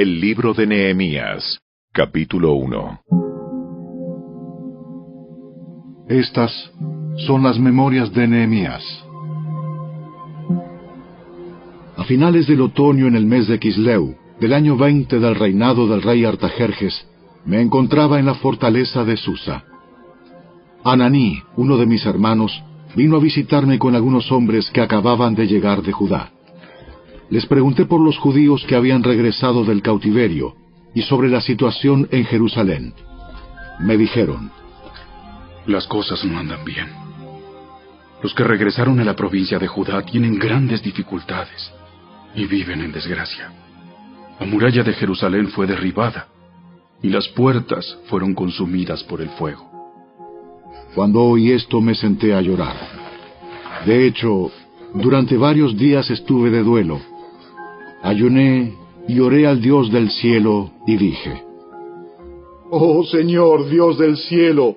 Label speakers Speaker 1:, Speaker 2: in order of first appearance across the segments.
Speaker 1: El libro de Nehemías, capítulo 1.
Speaker 2: Estas son las memorias de Nehemías. A finales del otoño, en el mes de Quisleu, del año 20 del reinado del rey Artajerjes, me encontraba en la fortaleza de Susa. Ananí, uno de mis hermanos, vino a visitarme con algunos hombres que acababan de llegar de Judá. Les pregunté por los judíos que habían regresado del cautiverio y sobre la situación en Jerusalén. Me dijeron:
Speaker 3: las cosas no andan bien. Los que regresaron a la provincia de Judá tienen grandes dificultades y viven en desgracia. La muralla de Jerusalén fue derribada y las puertas fueron consumidas por el fuego.
Speaker 2: Cuando oí esto me senté a llorar. De hecho, durante varios días estuve de duelo. Ayuné y oré al Dios del cielo y dije: Oh Señor, Dios del cielo,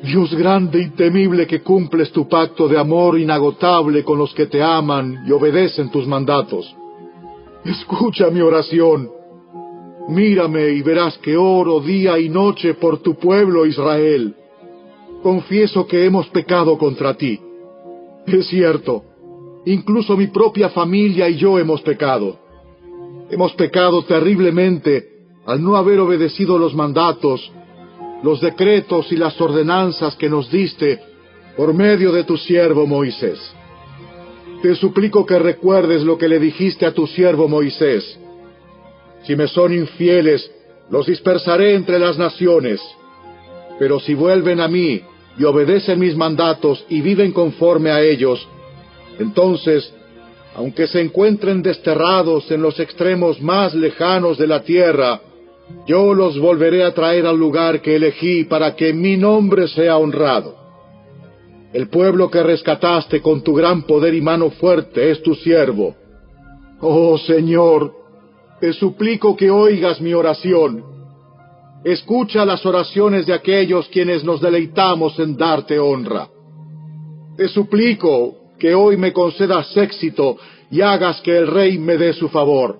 Speaker 2: Dios grande y temible, que cumples tu pacto de amor inagotable con los que te aman y obedecen tus mandatos, escucha mi oración. Mírame y verás que oro día y noche por tu pueblo Israel. Confieso que hemos pecado contra ti. Es cierto, incluso mi propia familia y yo hemos pecado. Hemos pecado terriblemente al no haber obedecido los mandatos, los decretos y las ordenanzas que nos diste por medio de tu siervo Moisés. Te suplico que recuerdes lo que le dijiste a tu siervo Moisés. Si me son infieles, los dispersaré entre las naciones. Pero si vuelven a mí y obedecen mis mandatos y viven conforme a ellos, entonces, aunque se encuentren desterrados en los extremos más lejanos de la tierra, yo los volveré a traer al lugar que elegí para que mi nombre sea honrado. El pueblo que rescataste con tu gran poder y mano fuerte es tu siervo. Oh Señor, te suplico que oigas mi oración. Escucha las oraciones de aquellos quienes nos deleitamos en darte honra. Te suplico que hoy me concedas éxito y hagas que el rey me dé su favor.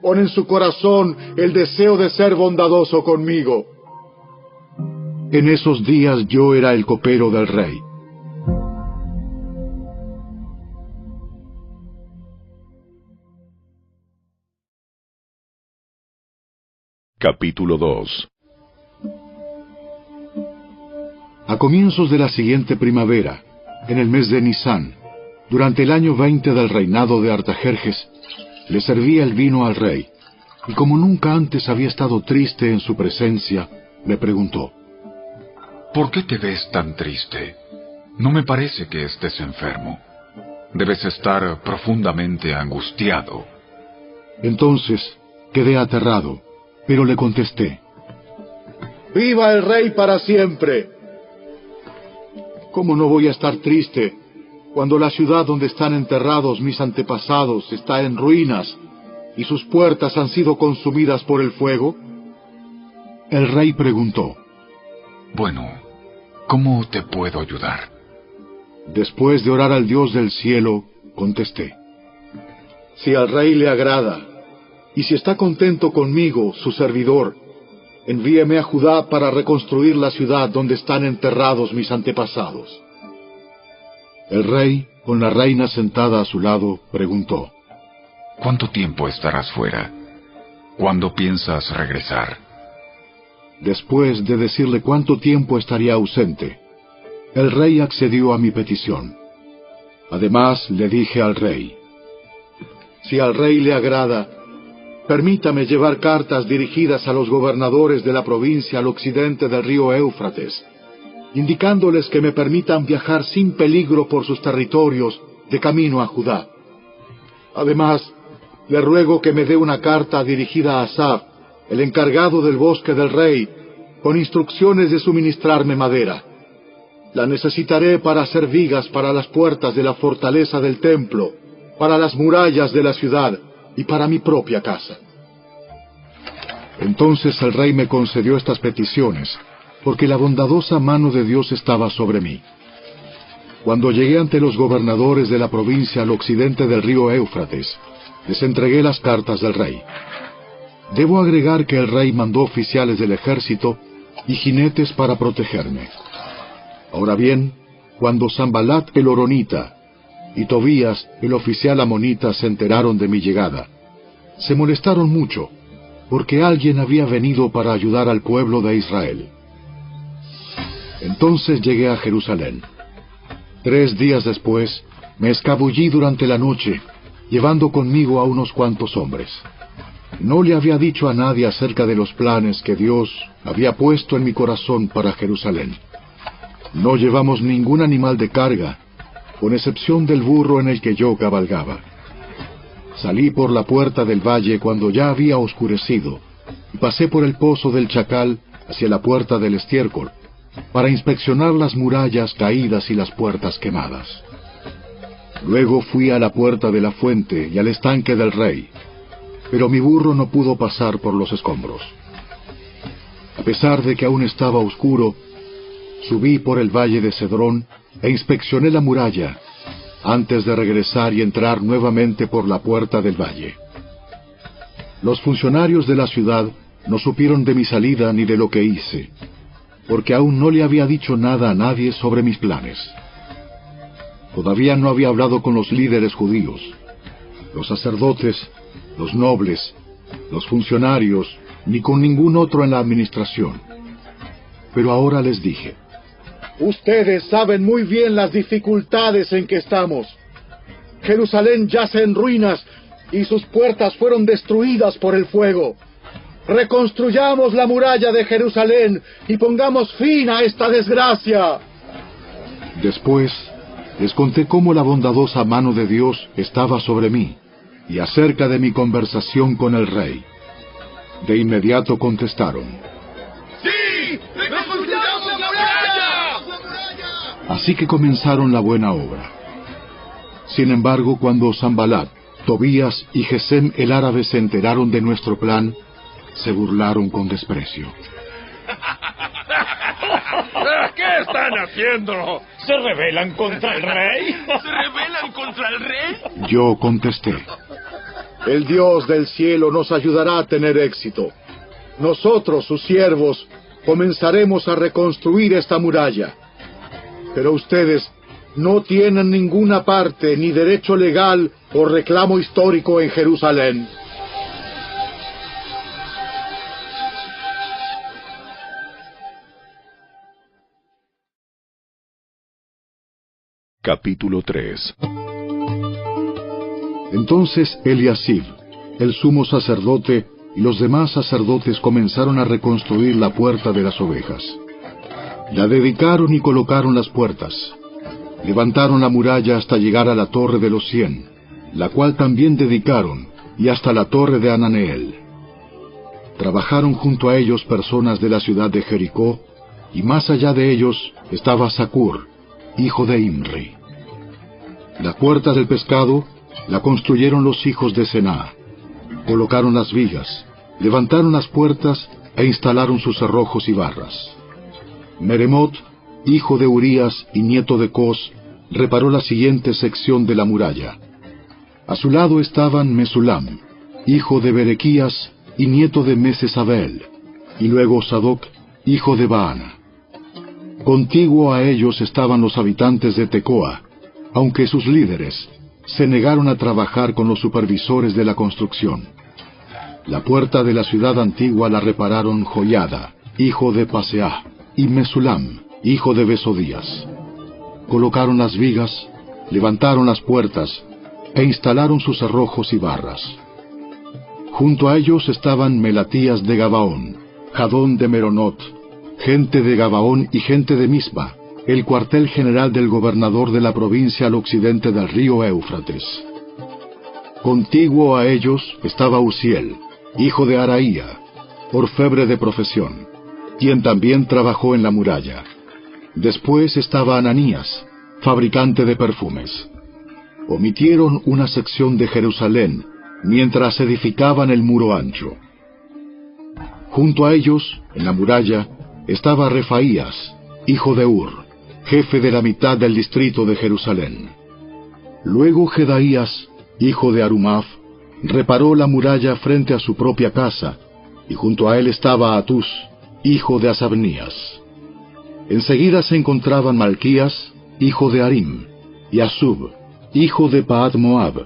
Speaker 2: Pon en su corazón el deseo de ser bondadoso conmigo. En esos días yo era el copero del rey.
Speaker 1: Capítulo 2.
Speaker 2: A comienzos de la siguiente primavera, en el mes de Nisán, durante el año 20 del reinado de Artajerjes, le servía el vino al rey, y como nunca antes había estado triste en su presencia, me preguntó:
Speaker 3: ¿por qué te ves tan triste? No me parece que estés enfermo. Debes estar profundamente angustiado.
Speaker 2: Entonces quedé aterrado, pero le contesté: ¡viva el rey para siempre! ¿Cómo no voy a estar triste cuando la ciudad donde están enterrados mis antepasados está en ruinas y sus puertas han sido consumidas por el fuego? El rey preguntó:
Speaker 3: bueno, ¿cómo te puedo ayudar?
Speaker 2: Después de orar al Dios del cielo, contesté: si al rey le agrada, y si está contento conmigo, su servidor, envíeme a Judá para reconstruir la ciudad donde están enterrados mis antepasados. El rey, con la reina sentada a su lado, preguntó:
Speaker 3: ¿cuánto tiempo estarás fuera? ¿Cuándo piensas regresar?
Speaker 2: Después de decirle cuánto tiempo estaría ausente, el rey accedió a mi petición. Además, le dije al rey: si al rey le agrada, permítame llevar cartas dirigidas a los gobernadores de la provincia al occidente del río Éufrates, indicándoles que me permitan viajar sin peligro por sus territorios de camino a Judá. Además, le ruego que me dé una carta dirigida a Asaf, el encargado del bosque del rey, con instrucciones de suministrarme madera. La necesitaré para hacer vigas para las puertas de la fortaleza del templo, para las murallas de la ciudad y para mi propia casa. Entonces el rey me concedió estas peticiones, porque la bondadosa mano de Dios estaba sobre mí. Cuando llegué ante los gobernadores de la provincia al occidente del río Éufrates, les entregué las cartas del rey. Debo agregar que el rey mandó oficiales del ejército y jinetes para protegerme. Ahora bien, cuando Sanbalat el horonita y Tobías el oficial amonita se enteraron de mi llegada, se molestaron mucho, porque alguien había venido para ayudar al pueblo de Israel. Entonces llegué a Jerusalén. 3 días después, me escabullí durante la noche, llevando conmigo a unos cuantos hombres. No le había dicho a nadie acerca de los planes que Dios había puesto en mi corazón para Jerusalén. No llevamos ningún animal de carga, con excepción del burro en el que yo cabalgaba. Salí por la puerta del valle cuando ya había oscurecido, y pasé por el pozo del Chacal hacia la puerta del estiércol, para inspeccionar las murallas caídas y las puertas quemadas. Luego fui a la puerta de la fuente y al estanque del rey, pero mi burro no pudo pasar por los escombros. A pesar de que aún estaba oscuro, subí por el valle de Cedrón e inspeccioné la muralla, antes de regresar y entrar nuevamente por la puerta del valle. Los funcionarios de la ciudad no supieron de mi salida ni de lo que hice, porque aún no le había dicho nada a nadie sobre mis planes. Todavía no había hablado con los líderes judíos, los sacerdotes, los nobles, los funcionarios, ni con ningún otro en la administración. Pero ahora les dije:
Speaker 4: ustedes saben muy bien las dificultades en que estamos. Jerusalén yace en ruinas y sus puertas fueron destruidas por el fuego. Reconstruyamos la muralla de Jerusalén y pongamos fin a esta desgracia.
Speaker 2: Después les conté cómo la bondadosa mano de Dios estaba sobre mí, y acerca de mi conversación con el rey. De inmediato contestaron:
Speaker 5: ¡Sí! ¡Reconstruyamos la muralla!
Speaker 2: Así que comenzaron la buena obra. Sin embargo, cuando Sanbalat, Tobías y Gesem el árabe se enteraron de nuestro plan, se burlaron con desprecio.
Speaker 5: ¿Qué están haciendo?
Speaker 6: ¿Se rebelan contra el rey?
Speaker 5: ¿Se rebelan contra el rey?
Speaker 2: Yo contesté:
Speaker 4: El Dios del cielo nos ayudará a tener éxito. Nosotros, sus siervos, comenzaremos a reconstruir esta muralla. Pero ustedes no tienen ninguna parte ni derecho legal o reclamo histórico en Jerusalén.
Speaker 1: Capítulo 3.
Speaker 2: Entonces Eliasib, el sumo sacerdote, y los demás sacerdotes comenzaron a reconstruir la puerta de las ovejas. La dedicaron y colocaron las puertas. Levantaron la muralla hasta llegar a la torre de los 100, la cual también dedicaron, y hasta la torre de Ananeel. Trabajaron junto a ellos personas de la ciudad de Jericó, y más allá de ellos estaba Zacur, hijo de Imri. La puerta del pescado la construyeron los hijos de Sená. Colocaron las vigas, levantaron las puertas e instalaron sus cerrojos y barras. Meremot, hijo de Urías y nieto de Cos, reparó la siguiente sección de la muralla. A su lado estaban Mesulam, hijo de Berequías y nieto de Mesesabel, y luego Sadoc, hijo de Baana. Contiguo a ellos estaban los habitantes de Tecoa, aunque sus líderes se negaron a trabajar con los supervisores de la construcción. La puerta de la ciudad antigua la repararon Joiada, hijo de Paseah, y Mesulam, hijo de Besodías. Colocaron las vigas, levantaron las puertas, e instalaron sus cerrojos y barras. Junto a ellos estaban Melatías de Gabaón, Jadón de Meronot, gente de Gabaón y gente de Mispa, el cuartel general del gobernador de la provincia al occidente del río Éufrates. Contiguo a ellos estaba Uziel, hijo de Araía, orfebre de profesión, quien también trabajó en la muralla. Después estaba Ananías, fabricante de perfumes. Omitieron una sección de Jerusalén mientras edificaban el muro ancho. Junto a ellos, en la muralla, estaba Refaías, hijo de Ur, jefe de la mitad del distrito de Jerusalén. Luego Jedaías, hijo de Arumaf, reparó la muralla frente a su propia casa, y junto a él estaba Atús, hijo de Asabnías. Enseguida se encontraban Malquías, hijo de Harim, y Asub, hijo de Pahat Moab,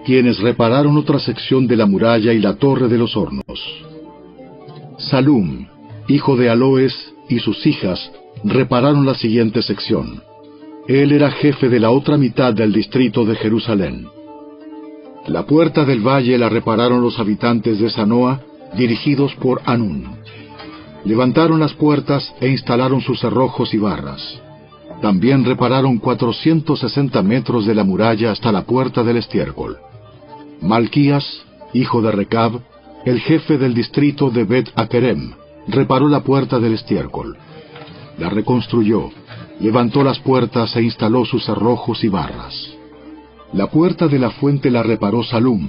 Speaker 2: quienes repararon otra sección de la muralla y la torre de los hornos. Salum, hijo de Aloes, y sus hijas repararon la siguiente sección. Él era jefe de la otra mitad del distrito de Jerusalén. La puerta del valle la repararon los habitantes de Zanoa, dirigidos por Anún. Levantaron las puertas e instalaron sus cerrojos y barras. También repararon 460 metros de la muralla hasta la puerta del estiércol. Malquías, hijo de Recab, el jefe del distrito de Bet-Akerem, reparó la puerta del estiércol. La reconstruyó, levantó las puertas e instaló sus cerrojos y barras. La puerta de la fuente la reparó Salum,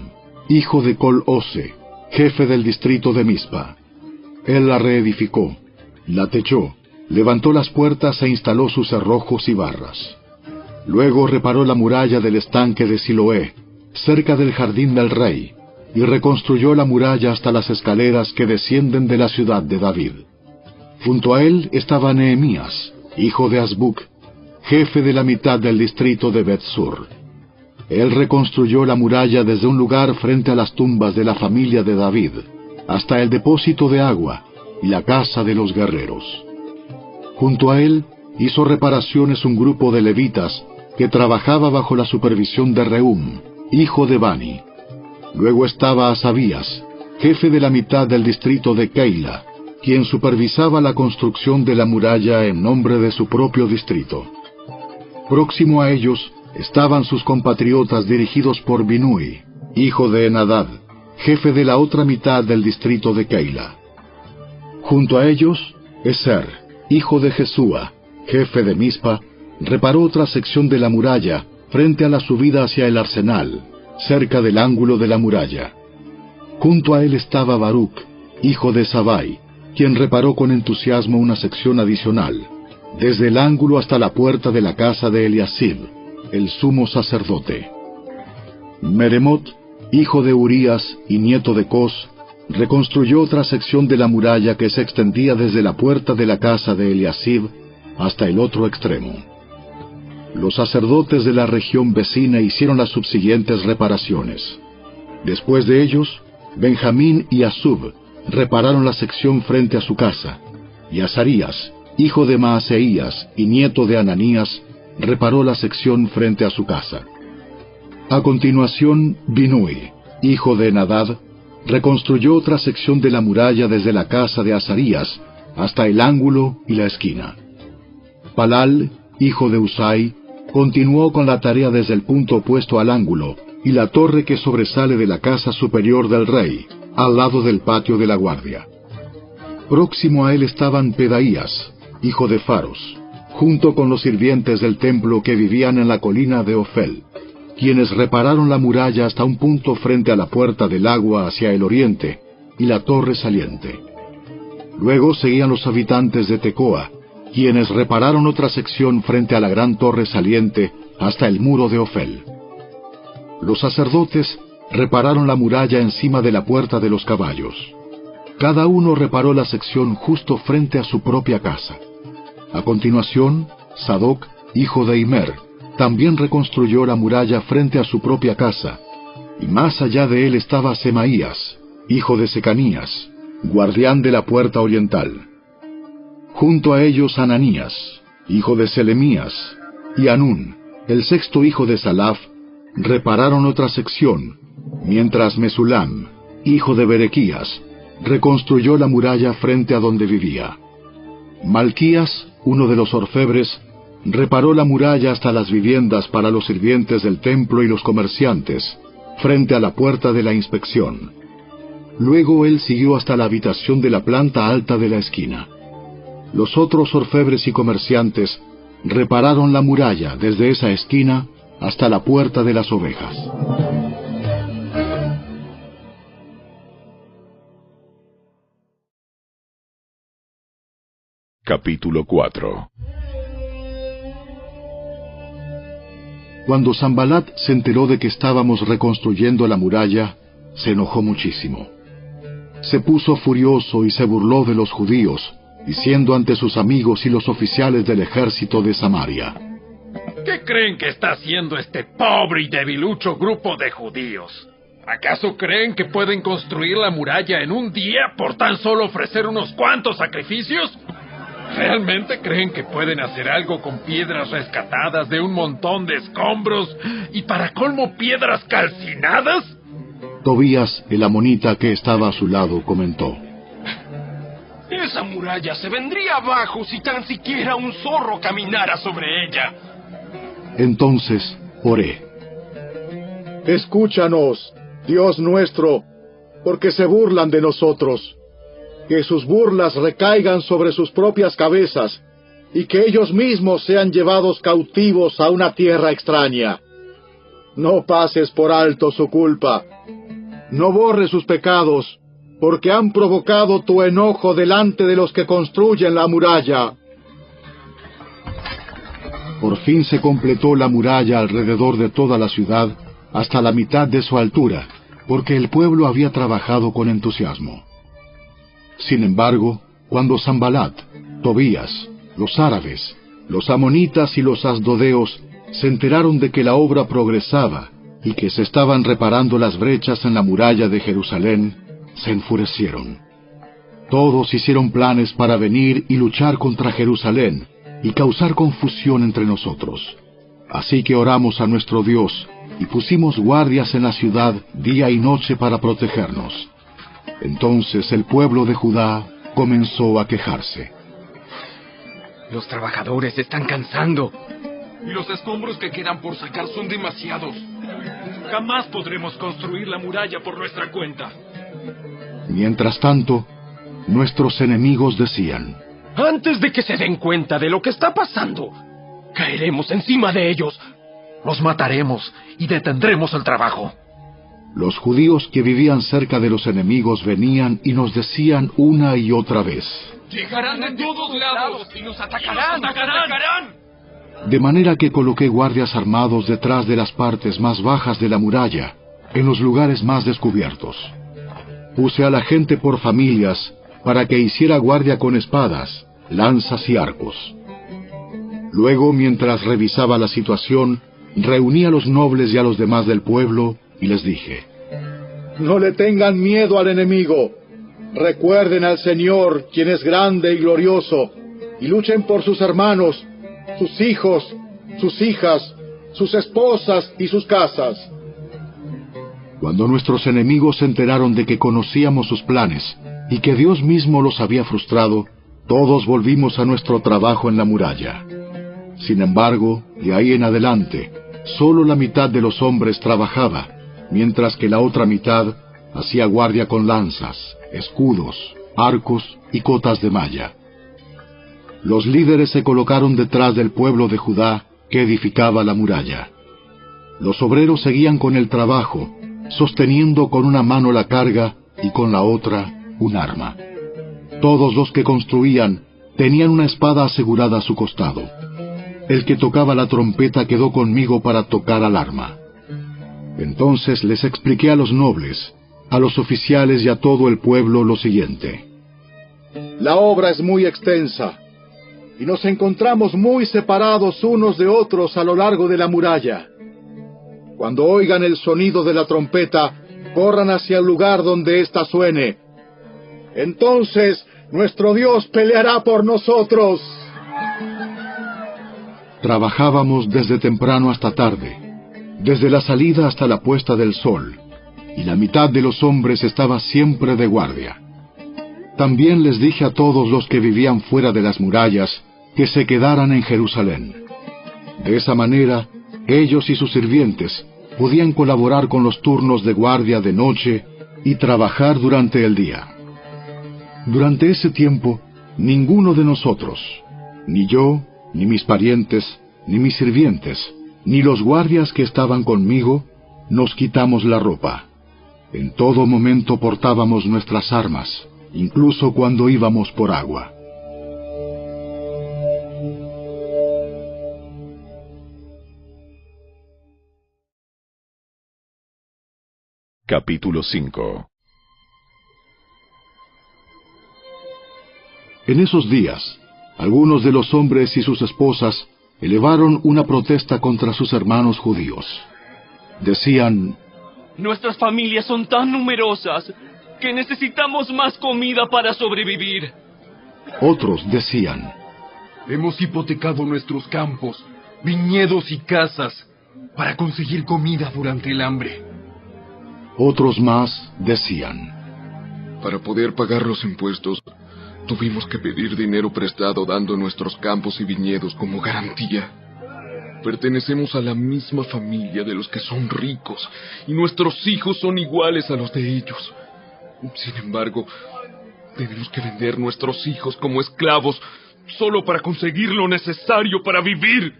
Speaker 2: hijo de Col-Ose, jefe del distrito de Mispa. Él la reedificó, la techó, levantó las puertas e instaló sus cerrojos y barras. Luego reparó la muralla del estanque de Siloé, cerca del jardín del rey, y reconstruyó la muralla hasta las escaleras que descienden de la ciudad de David. Junto a él estaba Nehemías, hijo de Azbuc, jefe de la mitad del distrito de Bet-Sur. Él reconstruyó la muralla desde un lugar frente a las tumbas de la familia de David, hasta el depósito de agua y la casa de los guerreros. Junto a él hizo reparaciones un grupo de levitas que trabajaba bajo la supervisión de Reum, hijo de Bani. Luego estaba Asabías, jefe de la mitad del distrito de Keila, quien supervisaba la construcción de la muralla en nombre de su propio distrito. Próximo a ellos estaban sus compatriotas dirigidos por Binui, hijo de Enadad, jefe de la otra mitad del distrito de Keila. Junto a ellos, Eser, hijo de Jesúa, jefe de Mispa, reparó otra sección de la muralla frente a la subida hacia el arsenal, cerca del ángulo de la muralla. Junto a él estaba Baruc, hijo de Sabai, quien reparó con entusiasmo una sección adicional, desde el ángulo hasta la puerta de la casa de Eliasib, el sumo sacerdote. Meremot, hijo de Urías y nieto de Cos, reconstruyó otra sección de la muralla que se extendía desde la puerta de la casa de Eliasib hasta el otro extremo. Los sacerdotes de la región vecina hicieron las subsiguientes reparaciones. Después de ellos, Benjamín y Asub repararon la sección frente a su casa, y Azarías, hijo de Maaseías y nieto de Ananías, reparó la sección frente a su casa. A continuación, Binui, hijo de Enadad, reconstruyó otra sección de la muralla desde la casa de Azarías hasta el ángulo y la esquina. Palal, hijo de Usai, continuó con la tarea desde el punto opuesto al ángulo y la torre que sobresale de la casa superior del rey, al lado del patio de la guardia. Próximo a él estaban Pedaías, hijo de Faros, junto con los sirvientes del templo que vivían en la colina de Ofel, quienes repararon la muralla hasta un punto frente a la puerta del agua hacia el oriente y la torre saliente. Luego seguían los habitantes de Tecoa, quienes repararon otra sección frente a la gran torre saliente hasta el muro de Ofel. Los sacerdotes repararon la muralla encima de la puerta de los caballos. Cada uno reparó la sección justo frente a su propia casa. A continuación, Sadoc, hijo de Imer, también reconstruyó la muralla frente a su propia casa, y más allá de él estaba Semaías, hijo de Secanías, guardián de la puerta oriental. Junto a ellos Ananías, hijo de Selemías, y Anún, el sexto hijo de Salaf, repararon otra sección, mientras Mesulam, hijo de Berequías, reconstruyó la muralla frente a donde vivía. Malquías, uno de los orfebres, reparó la muralla hasta las viviendas para los sirvientes del templo y los comerciantes, frente a la puerta de la inspección. Luego él siguió hasta la habitación de la planta alta de la esquina. Los otros orfebres y comerciantes repararon la muralla desde esa esquina hasta la puerta de las ovejas.
Speaker 1: Capítulo 4.
Speaker 2: Cuando Sanbalat se enteró de que estábamos reconstruyendo la muralla, se enojó muchísimo. Se puso furioso y se burló de los judíos, diciendo ante sus amigos y los oficiales del ejército de Samaria:
Speaker 6: ¿Qué creen que está haciendo este pobre y debilucho grupo de judíos? ¿Acaso creen que pueden construir la muralla en un día por tan solo ofrecer unos cuantos sacrificios? ¿Realmente creen que pueden hacer algo con piedras rescatadas de un montón de escombros y para colmo piedras calcinadas?
Speaker 2: Tobías, el amonita que estaba a su lado, comentó:
Speaker 5: Esa muralla se vendría abajo si tan siquiera un zorro caminara sobre ella.
Speaker 2: Entonces oré:
Speaker 4: Escúchanos, Dios nuestro, porque se burlan de nosotros. Que sus burlas recaigan sobre sus propias cabezas, y que ellos mismos sean llevados cautivos a una tierra extraña. No pases por alto su culpa. No borres sus pecados, porque han provocado tu enojo delante de los que construyen la muralla.
Speaker 2: Por fin se completó la muralla alrededor de toda la ciudad, hasta la mitad de su altura, porque el pueblo había trabajado con entusiasmo. Sin embargo, cuando Sanbalat, Tobías, los árabes, los amonitas y los asdodeos se enteraron de que la obra progresaba y que se estaban reparando las brechas en la muralla de Jerusalén, se enfurecieron. Todos hicieron planes para venir y luchar contra Jerusalén y causar confusión entre nosotros. Así que oramos a nuestro Dios y pusimos guardias en la ciudad día y noche para protegernos. Entonces el pueblo de Judá comenzó a quejarse:
Speaker 7: Los trabajadores se están cansando.
Speaker 5: Y los escombros que quedan por sacar son demasiados.
Speaker 6: Jamás podremos construir la muralla por nuestra cuenta.
Speaker 2: Mientras tanto, nuestros enemigos decían:
Speaker 5: Antes de que se den cuenta de lo que está pasando, caeremos encima de ellos.
Speaker 6: Los mataremos y detendremos el trabajo.
Speaker 2: Los judíos que vivían cerca de los enemigos venían y nos decían una y otra vez:
Speaker 5: Llegarán de todos lados y nos atacarán.
Speaker 2: De manera que coloqué guardias armados detrás de las partes más bajas de la muralla, en los lugares más descubiertos. Puse a la gente por familias para que hiciera guardia con espadas, lanzas y arcos. Luego, mientras revisaba la situación, reuní a los nobles y a los demás del pueblo y les dije:
Speaker 4: No le tengan miedo al enemigo. Recuerden al Señor, quien es grande y glorioso, y luchen por sus hermanos, sus hijos, sus hijas, sus esposas y sus casas.
Speaker 2: Cuando nuestros enemigos se enteraron de que conocíamos sus planes y que Dios mismo los había frustrado, todos volvimos a nuestro trabajo en la muralla. Sin embargo, de ahí en adelante, solo la mitad de los hombres trabajaba, mientras que la otra mitad hacía guardia con lanzas, escudos, arcos y cotas de malla. Los líderes se colocaron detrás del pueblo de Judá que edificaba la muralla. Los obreros seguían con el trabajo, sosteniendo con una mano la carga y con la otra un arma. Todos los que construían tenían una espada asegurada a su costado. El que tocaba la trompeta quedó conmigo para tocar al arma. Entonces les expliqué a los nobles, a los oficiales y a todo el pueblo lo siguiente:
Speaker 4: La obra es muy extensa, y nos encontramos muy separados unos de otros a lo largo de la muralla. Cuando oigan el sonido de la trompeta, corran hacia el lugar donde ésta suene. Entonces nuestro Dios peleará por nosotros.
Speaker 2: Trabajábamos desde temprano hasta tarde, desde la salida hasta la puesta del sol, y la mitad de los hombres estaba siempre de guardia. También les dije a todos los que vivían fuera de las murallas que se quedaran en Jerusalén. De esa manera, ellos y sus sirvientes podían colaborar con los turnos de guardia de noche y trabajar durante el día. Durante ese tiempo, ninguno de nosotros, ni yo, ni mis parientes, ni mis sirvientes, ni los guardias que estaban conmigo, nos quitamos la ropa. En todo momento portábamos nuestras armas, incluso cuando íbamos por agua.
Speaker 1: Capítulo 5.
Speaker 2: En esos días, algunos de los hombres y sus esposas elevaron una protesta contra sus hermanos judíos. Decían:
Speaker 8: nuestras familias son tan numerosas que necesitamos más comida para sobrevivir.
Speaker 2: Otros decían:
Speaker 6: hemos hipotecado nuestros campos, viñedos y casas para conseguir comida durante el hambre.
Speaker 2: Otros más decían:
Speaker 9: para poder pagar los impuestos, tuvimos que pedir dinero prestado dando nuestros campos y viñedos como garantía. Pertenecemos a la misma familia de los que son ricos, y nuestros hijos son iguales a los de ellos. Sin embargo, tenemos que vender nuestros hijos como esclavos solo para conseguir lo necesario para vivir.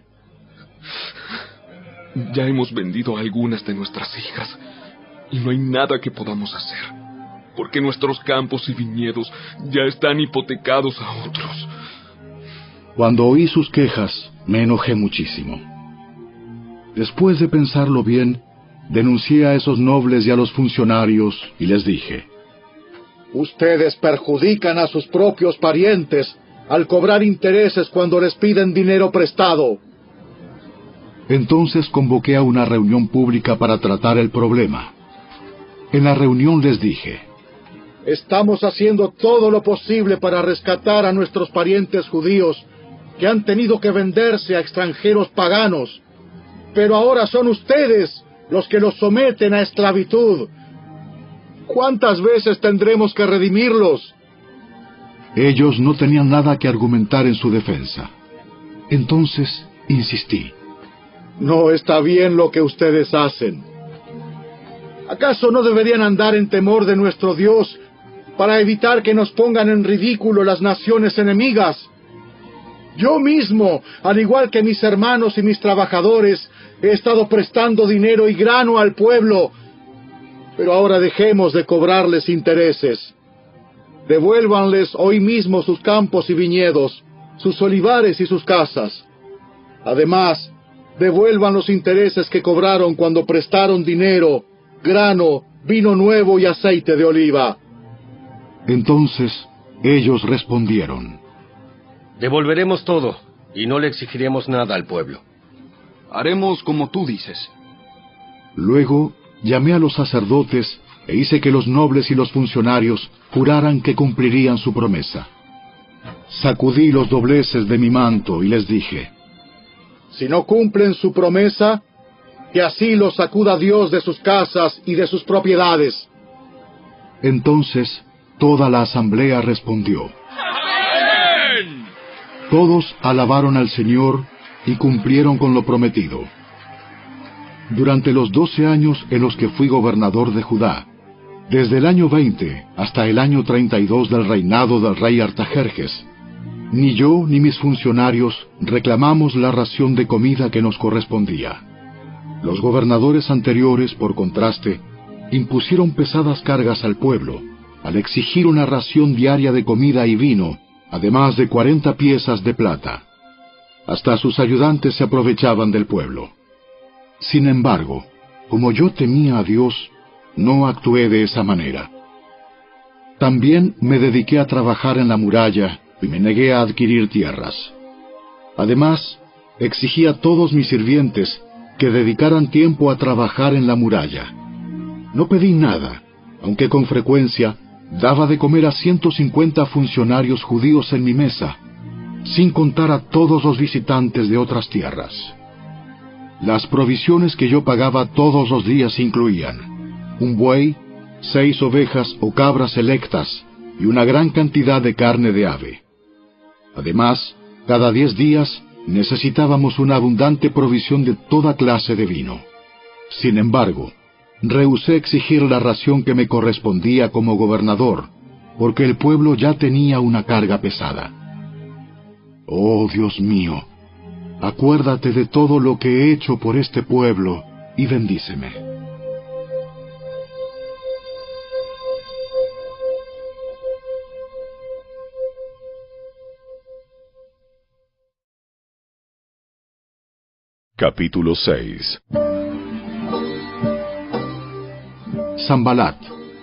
Speaker 9: Ya hemos vendido a algunas de nuestras hijas, y no hay nada que podamos hacer, porque nuestros campos y viñedos ya están hipotecados a otros.
Speaker 2: Cuando oí sus quejas, me enojé muchísimo. Después de pensarlo bien, denuncié a esos nobles y a los funcionarios y les dije:
Speaker 4: ustedes perjudican a sus propios parientes al cobrar intereses cuando les piden dinero prestado.
Speaker 2: Entonces convoqué a una reunión pública para tratar el problema. En la reunión les dije:
Speaker 4: estamos haciendo todo lo posible para rescatar a nuestros parientes judíos que han tenido que venderse a extranjeros paganos, pero ahora son ustedes los que los someten a esclavitud. ¿Cuántas veces tendremos que redimirlos?
Speaker 2: Ellos no tenían nada que argumentar en su defensa. Entonces insistí:
Speaker 4: no está bien lo que ustedes hacen. ¿Acaso no deberían andar en temor de nuestro Dios para evitar que nos pongan en ridículo las naciones enemigas? Yo mismo, al igual que mis hermanos y mis trabajadores, he estado prestando dinero y grano al pueblo, pero ahora dejemos de cobrarles intereses. Devuélvanles hoy mismo sus campos y viñedos, sus olivares y sus casas. Además, devuelvan los intereses que cobraron cuando prestaron dinero, grano, vino nuevo y aceite de oliva.
Speaker 2: Entonces ellos respondieron:
Speaker 10: devolveremos todo y no le exigiremos nada al pueblo.
Speaker 3: Haremos como tú dices.
Speaker 2: Luego llamé a los sacerdotes e hice que los nobles y los funcionarios juraran que cumplirían su promesa. Sacudí los dobleces de mi manto y les dije:
Speaker 4: si no cumplen su promesa, que así los sacuda Dios de sus casas y de sus propiedades.
Speaker 2: Entonces toda la asamblea respondió:
Speaker 5: ¡Amén!
Speaker 2: Todos alabaron al Señor y cumplieron con lo prometido. Durante los 12 años en los que fui gobernador de Judá, desde el año 20 hasta el año 32 del reinado del rey Artajerjes, ni yo ni mis funcionarios reclamamos la ración de comida que nos correspondía. Los gobernadores anteriores, por contraste, impusieron pesadas cargas al pueblo, al exigir una ración diaria de comida y vino, además de 40 piezas de plata. Hasta sus ayudantes se aprovechaban del pueblo. Sin embargo, como yo temía a Dios, no actué de esa manera. También me dediqué a trabajar en la muralla y me negué a adquirir tierras. Además, exigí a todos mis sirvientes que dedicaran tiempo a trabajar en la muralla. No pedí nada, aunque con frecuencia daba de comer a 150 funcionarios judíos en mi mesa, sin contar a todos los visitantes de otras tierras. Las provisiones que yo pagaba todos los días incluían un buey, 6 ovejas o cabras selectas y una gran cantidad de carne de ave. Además, cada 10 días necesitábamos una abundante provisión de toda clase de vino. Sin embargo, rehusé exigir la ración que me correspondía como gobernador, porque el pueblo ya tenía una carga pesada. Oh Dios mío, acuérdate de todo lo que he hecho por este pueblo y bendíceme.
Speaker 1: Capítulo 6.
Speaker 2: Sanbalat,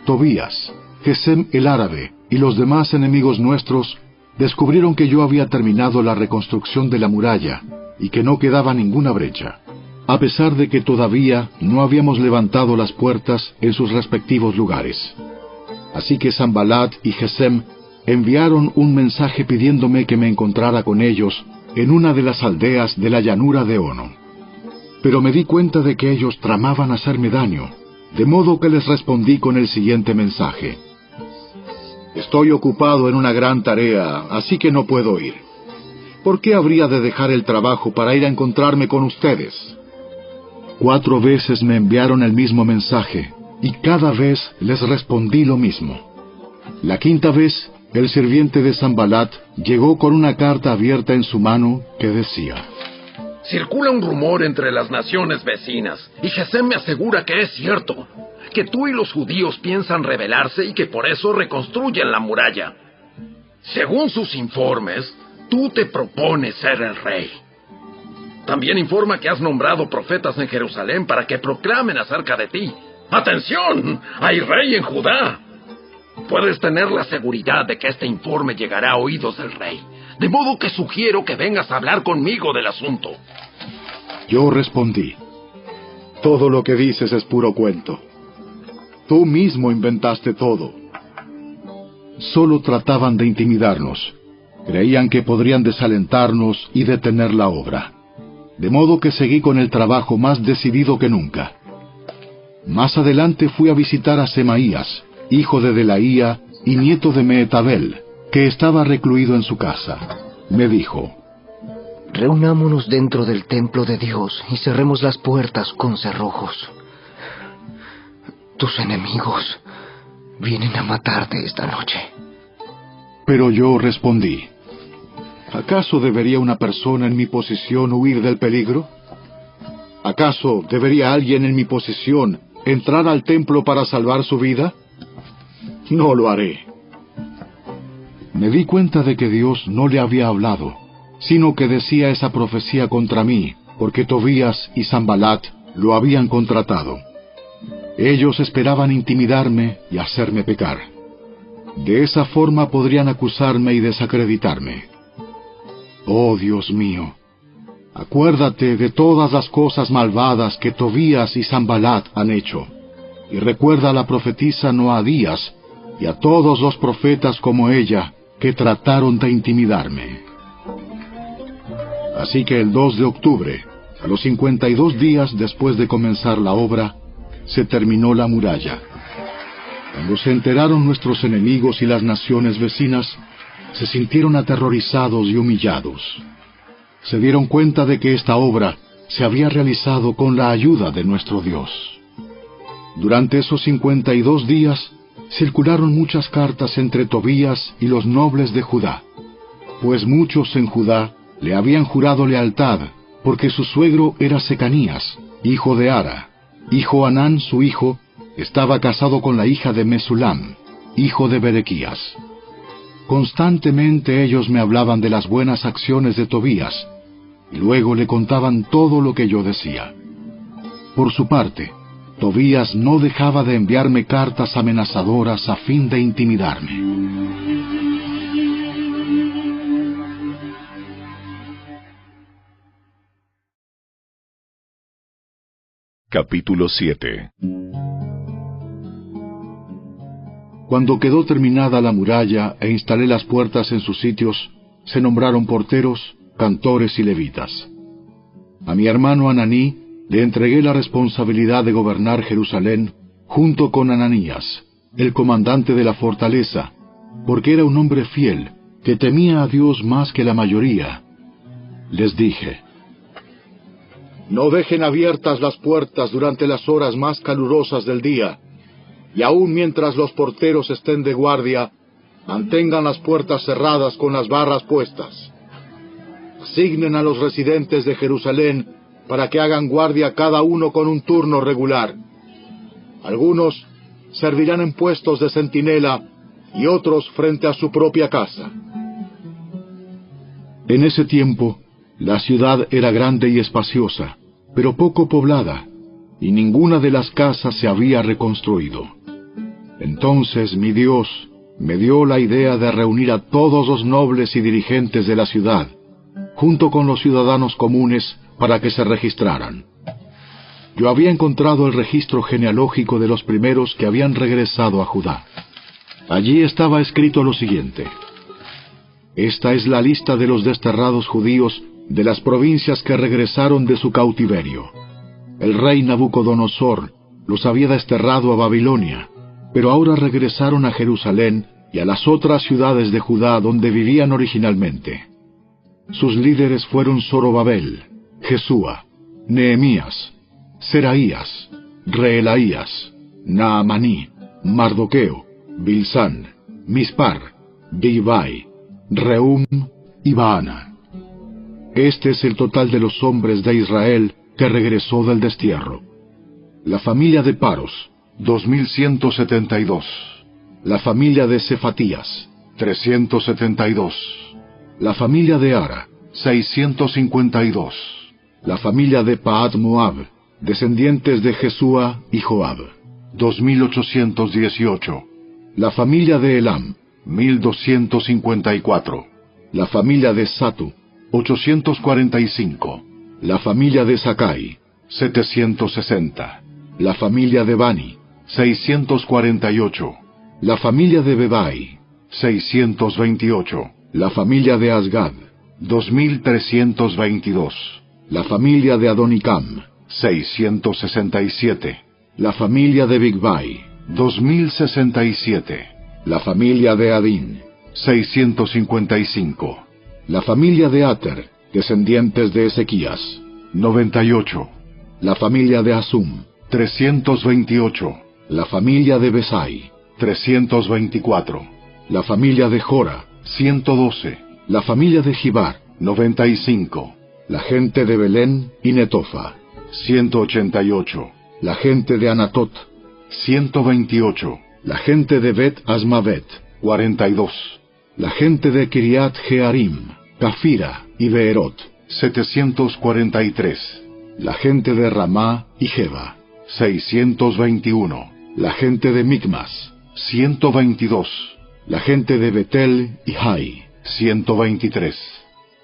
Speaker 2: Tobías, Gesem el árabe y los demás enemigos nuestros descubrieron que yo había terminado la reconstrucción de la muralla y que no quedaba ninguna brecha, a pesar de que todavía no habíamos levantado las puertas en sus respectivos lugares. Así que Sanbalat y Gesem enviaron un mensaje pidiéndome que me encontrara con ellos en una de las aldeas de la llanura de Ono. Pero me di cuenta de que ellos tramaban hacerme daño, de modo que les respondí con el siguiente mensaje: Estoy ocupado en una gran tarea, así que no puedo ir. ¿Por qué habría de dejar el trabajo para ir a encontrarme con ustedes? 4 veces me enviaron el mismo mensaje, y cada vez les respondí lo mismo. La 5ª vez, el sirviente de Sanbalat llegó con una carta abierta en su mano que decía:
Speaker 6: Circula un rumor entre las naciones vecinas, y Gesem me asegura que es cierto, que tú y los judíos piensan rebelarse y que por eso reconstruyen la muralla. Según sus informes, tú te propones ser el rey. También informa que has nombrado profetas en Jerusalén para que proclamen acerca de ti: ¡Atención! ¡Hay rey en Judá! Puedes tener la seguridad de que este informe llegará a oídos del rey, de modo que sugiero que vengas a hablar conmigo del asunto.
Speaker 2: Yo respondí: Todo lo que dices es puro cuento. Tú mismo inventaste todo. Solo trataban de intimidarnos. Creían que podrían desalentarnos y detener la obra. De modo que seguí con el trabajo más decidido que nunca. Más adelante fui a visitar a Semaías, hijo de Delaía y nieto de Mehetabel, que estaba recluido en su casa. Me dijo:
Speaker 11: Reunámonos dentro del templo de Dios y cerremos las puertas con cerrojos. Tus enemigos vienen a matarte esta noche.
Speaker 2: Pero yo respondí: ¿acaso debería una persona en mi posición huir del peligro? ¿Acaso debería alguien en mi posición entrar al templo para salvar su vida? No lo haré. Me di cuenta de que Dios no le había hablado, sino que decía esa profecía contra mí, porque Tobías y Sanbalat lo habían contratado. Ellos esperaban intimidarme y hacerme pecar. De esa forma podrían acusarme y desacreditarme. Oh Dios mío, acuérdate de todas las cosas malvadas que Tobías y Sanbalat han hecho, y recuerda a la profetisa Noadías y a todos los profetas como ella que trataron de intimidarme. Así que el 2 de octubre, a los 52 días después de comenzar la obra, se terminó la muralla. Cuando se enteraron nuestros enemigos y las naciones vecinas, se sintieron aterrorizados y humillados. Se dieron cuenta de que esta obra se había realizado con la ayuda de nuestro Dios. Durante esos 52 días, circularon muchas cartas entre Tobías y los nobles de Judá, pues muchos en Judá le habían jurado lealtad, porque su suegro era Secanías, hijo de Ara, y Johanán, su hijo, estaba casado con la hija de Mesulam, hijo de Berequías. Constantemente ellos me hablaban de las buenas acciones de Tobías, y luego le contaban todo lo que yo decía. Por su parte, Tobías no dejaba de enviarme cartas amenazadoras a fin de intimidarme.
Speaker 1: Capítulo 7.
Speaker 2: Cuando quedó terminada la muralla e instalé las puertas en sus sitios, se nombraron porteros, cantores y levitas. A mi hermano Ananí le entregué la responsabilidad de gobernar Jerusalén junto con Ananías, el comandante de la fortaleza, porque era un hombre fiel, que temía a Dios más que la mayoría. Les dije:
Speaker 4: no dejen abiertas las puertas durante las horas más calurosas del día, y aun mientras los porteros estén de guardia, mantengan las puertas cerradas con las barras puestas. Asignen a los residentes de Jerusalén para que hagan guardia cada uno con un turno regular. Algunos servirán en puestos de centinela y otros frente a su propia casa.
Speaker 2: En ese tiempo, la ciudad era grande y espaciosa, pero poco poblada, y ninguna de las casas se había reconstruido. Entonces mi Dios me dio la idea de reunir a todos los nobles y dirigentes de la ciudad, junto con los ciudadanos comunes, para que se registraran. Yo había encontrado el registro genealógico de los primeros que habían regresado a Judá. Allí estaba escrito lo siguiente: esta es la lista de los desterrados judíos de las provincias que regresaron de su cautiverio. El rey Nabucodonosor los había desterrado a Babilonia, pero ahora regresaron a Jerusalén y a las otras ciudades de Judá donde vivían originalmente. Sus líderes fueron Zorobabel, Jesúa, Nehemías, Seraías, Reelaías, Naamaní, Mardoqueo, Bilsán, Mispar, Bigvai, Rehum y Baana. Este es el total de los hombres de Israel que regresó del destierro. La familia de Paros, 2172. La familia de Cefatías, 372. La familia de Ara, 652. La familia de Pahat Moab, descendientes de Jesúa y Joab, 2818. La familia de Elam, 1254. La familia de Satu, 845. La familia de Sakai, 760. La familia de Bani, 648. La familia de Bebai, 628. La familia de Asgad, 2322. La familia de Adonicam, 667. La familia de Bigvai, 2067. La familia de Adín, 655. La familia de Ater, descendientes de Ezequías, 98. La familia de Asum, 328. La familia de Besai, 324. La familia de Jora, 112. La familia de Gibar, 95. La gente de Belén y Netofa, 188. La gente de Anatot, 128. La gente de Bet Asmavet, 42. La gente de Kiriat Jearim, Cafira y Beerot, 743. La gente de Ramá y Jeba, 621. La gente de Micmas, 122. La gente de Betel y Hai, 123.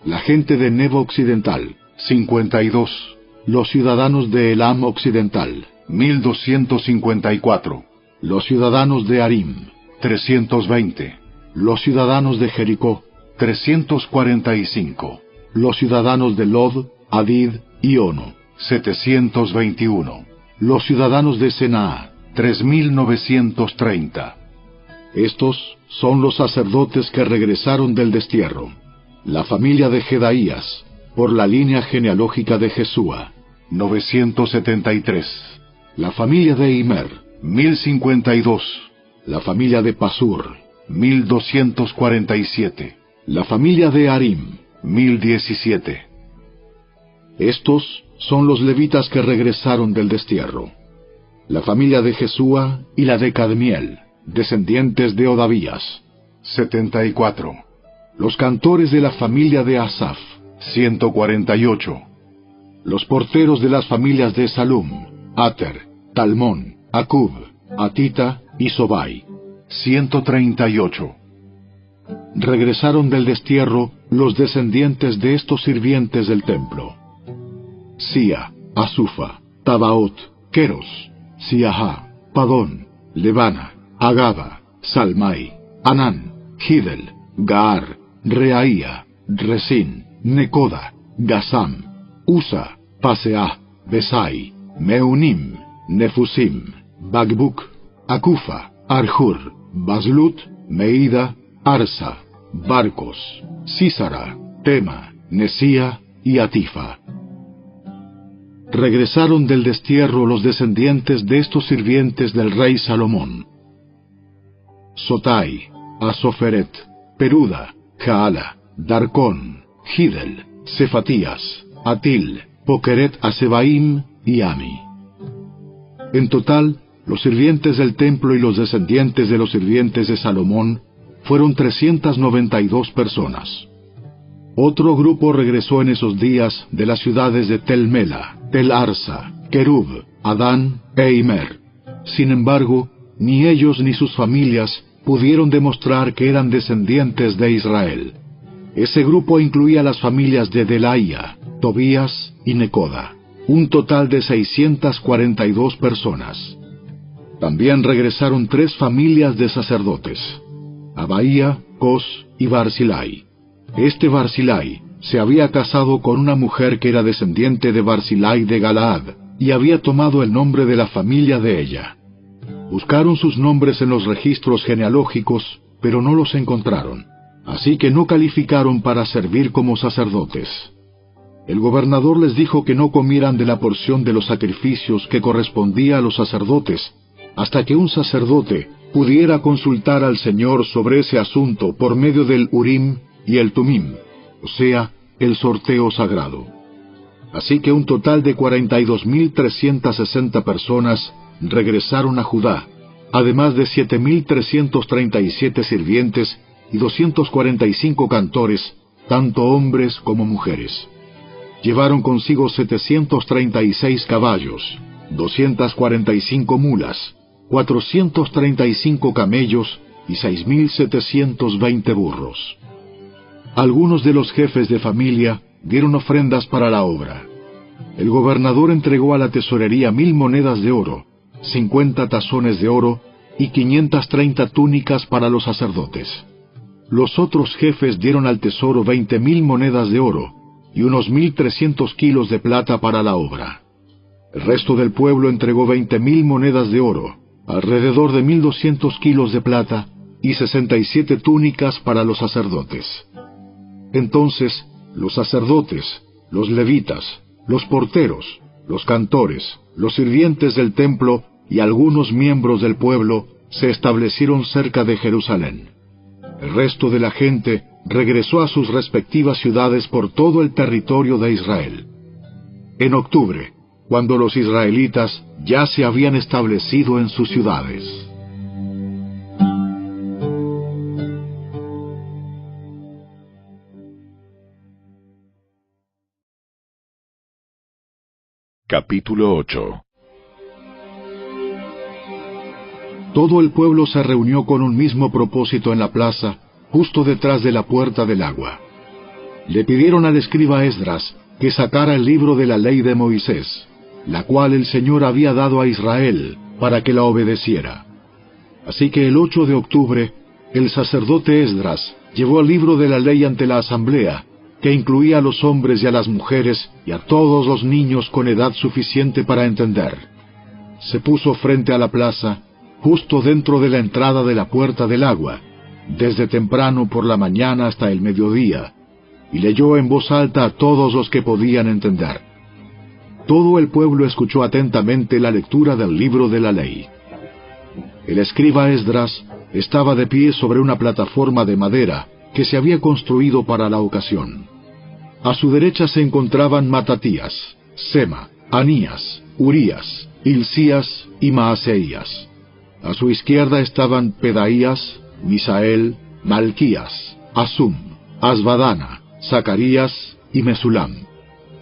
Speaker 2: La gente de Nebo Occidental, 52. Los ciudadanos de Elam Occidental, 1254. Los ciudadanos de Arim, 320. Los ciudadanos de Jericó, 345. Los ciudadanos de Lod, Hadid y Ono, 721. Los ciudadanos de Senaa, 3930. Estos son los sacerdotes que regresaron del destierro. La familia de Jedaías, por la línea genealógica de Jesúa, 973. La familia de Imer, 1052. La familia de Pasur, 1247. La familia de Arim, 1017. Estos son los levitas que regresaron del destierro. La familia de Jesúa y la de Cadmiel, descendientes de Odavías, 74. Los cantores de la familia de Asaf, 148. Los porteros de las familias de Salum, Ater, Talmón, Acub, Atita y Sobai, 138. Regresaron del destierro los descendientes de estos sirvientes del templo: Sia, Asufa, Tabaot, Keros, Siaha, Padón, Lebana, Agaba, Salmai, Anán, Gidel, Gaar, Reaía, Resín, Necoda, Gasam, Usa, Paseah, Besai, Meunim, Nefusim, Bagbuk, Akufa, Arjur, Baslut, Meida, Arsa, Barcos, Sísara, Tema, Nesía y Atifa. Regresaron del destierro los descendientes de estos sirvientes del rey Salomón: Sotai, Asoferet, Peruda, Jaala, Darcón, Gidel, Cefatías, Atil, Pokeret Asebaim y Ami. En total, los sirvientes del templo y los descendientes de los sirvientes de Salomón fueron 392 personas. Otro grupo regresó en esos días de las ciudades de Tel Mela, Tel Arsa, Querub, Adán e Imer. Sin embargo, ni ellos ni sus familias pudieron demostrar que eran descendientes de Israel. Ese grupo incluía las familias de Delaía, Tobías y Necoda, un total de 642 personas. También regresaron 3 familias de sacerdotes, Abaía, Cos y Barzilai. Este Barzilai se había casado con una mujer que era descendiente de Barzilai de Galaad, y había tomado el nombre de la familia de ella. Buscaron sus nombres en los registros genealógicos, pero no los encontraron, así que no calificaron para servir como sacerdotes. El gobernador les dijo que no comieran de la porción de los sacrificios que correspondía a los sacerdotes, hasta que un sacerdote pudiera consultar al Señor sobre ese asunto por medio del Urim y el Tumim, o sea, el sorteo sagrado. Así que un total de 42.360 personas regresaron a Judá, además de 7.337 sirvientes y 245 cantores, tanto hombres como mujeres. Llevaron consigo 736 caballos, 245 mulas, 435 camellos y 6.720 burros. Algunos de los jefes de familia dieron ofrendas para la obra. El gobernador entregó a la tesorería 1,000 monedas de oro, 50 tazones de oro y 530 túnicas para los sacerdotes. Los otros jefes dieron al tesoro 20,000 monedas de oro y unos 1,300 kilos de plata para la obra. El resto del pueblo entregó 20,000 monedas de oro, alrededor de 1,200 kilos de plata y 67 túnicas para los sacerdotes. Entonces, los sacerdotes, los levitas, los porteros, los cantores, los sirvientes del templo y algunos miembros del pueblo se establecieron cerca de Jerusalén. El resto de la gente regresó a sus respectivas ciudades por todo el territorio de Israel. En octubre, cuando los israelitas ya se habían establecido en sus ciudades.
Speaker 1: Capítulo 8.
Speaker 2: Todo el pueblo se reunió con un mismo propósito en la plaza, justo detrás de la puerta del agua. Le pidieron al escriba Esdras que sacara el libro de la ley de Moisés, la cual el Señor había dado a Israel para que la obedeciera. Así que el 8 de octubre, el sacerdote Esdras llevó el libro de la ley ante la asamblea, que incluía a los hombres y a las mujeres y a todos los niños con edad suficiente para entender. Se puso frente a la plaza, justo dentro de la entrada de la puerta del agua, desde temprano por la mañana hasta el mediodía, y leyó en voz alta a todos los que podían entender. Todo el pueblo escuchó atentamente la lectura del libro de la ley. El escriba Esdras estaba de pie sobre una plataforma de madera que se había construido para la ocasión. A su derecha se encontraban Matatías, Sema, Anías, Urías, Hilcías y Maaseías. A su izquierda estaban Pedaías, Misael, Malquías, Asum, Asbadana, Zacarías y Mesulam.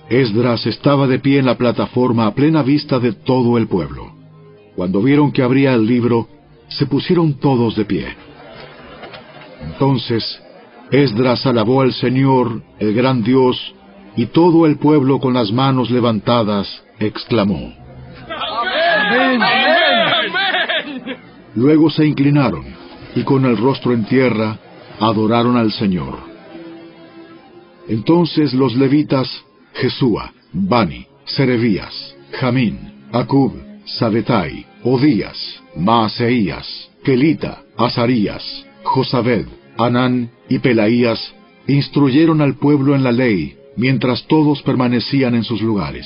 Speaker 2: Esdras estaba de pie en la plataforma a plena vista de todo el pueblo. Cuando vieron que abría el libro, se pusieron todos de pie. Entonces, Esdras alabó al Señor, el gran Dios, y todo el pueblo con las manos levantadas exclamó:
Speaker 5: ¡Amén! ¡Amén!
Speaker 2: Luego se inclinaron, y con el rostro en tierra, adoraron al Señor. Entonces los levitas, Jesúa, Bani, Serebías, Jamín, Acub, Sabetai, Odías, Maaseías, Kelita, Azarías, Josabed, Anán y Pelaías, instruyeron al pueblo en la ley, mientras todos permanecían en sus lugares.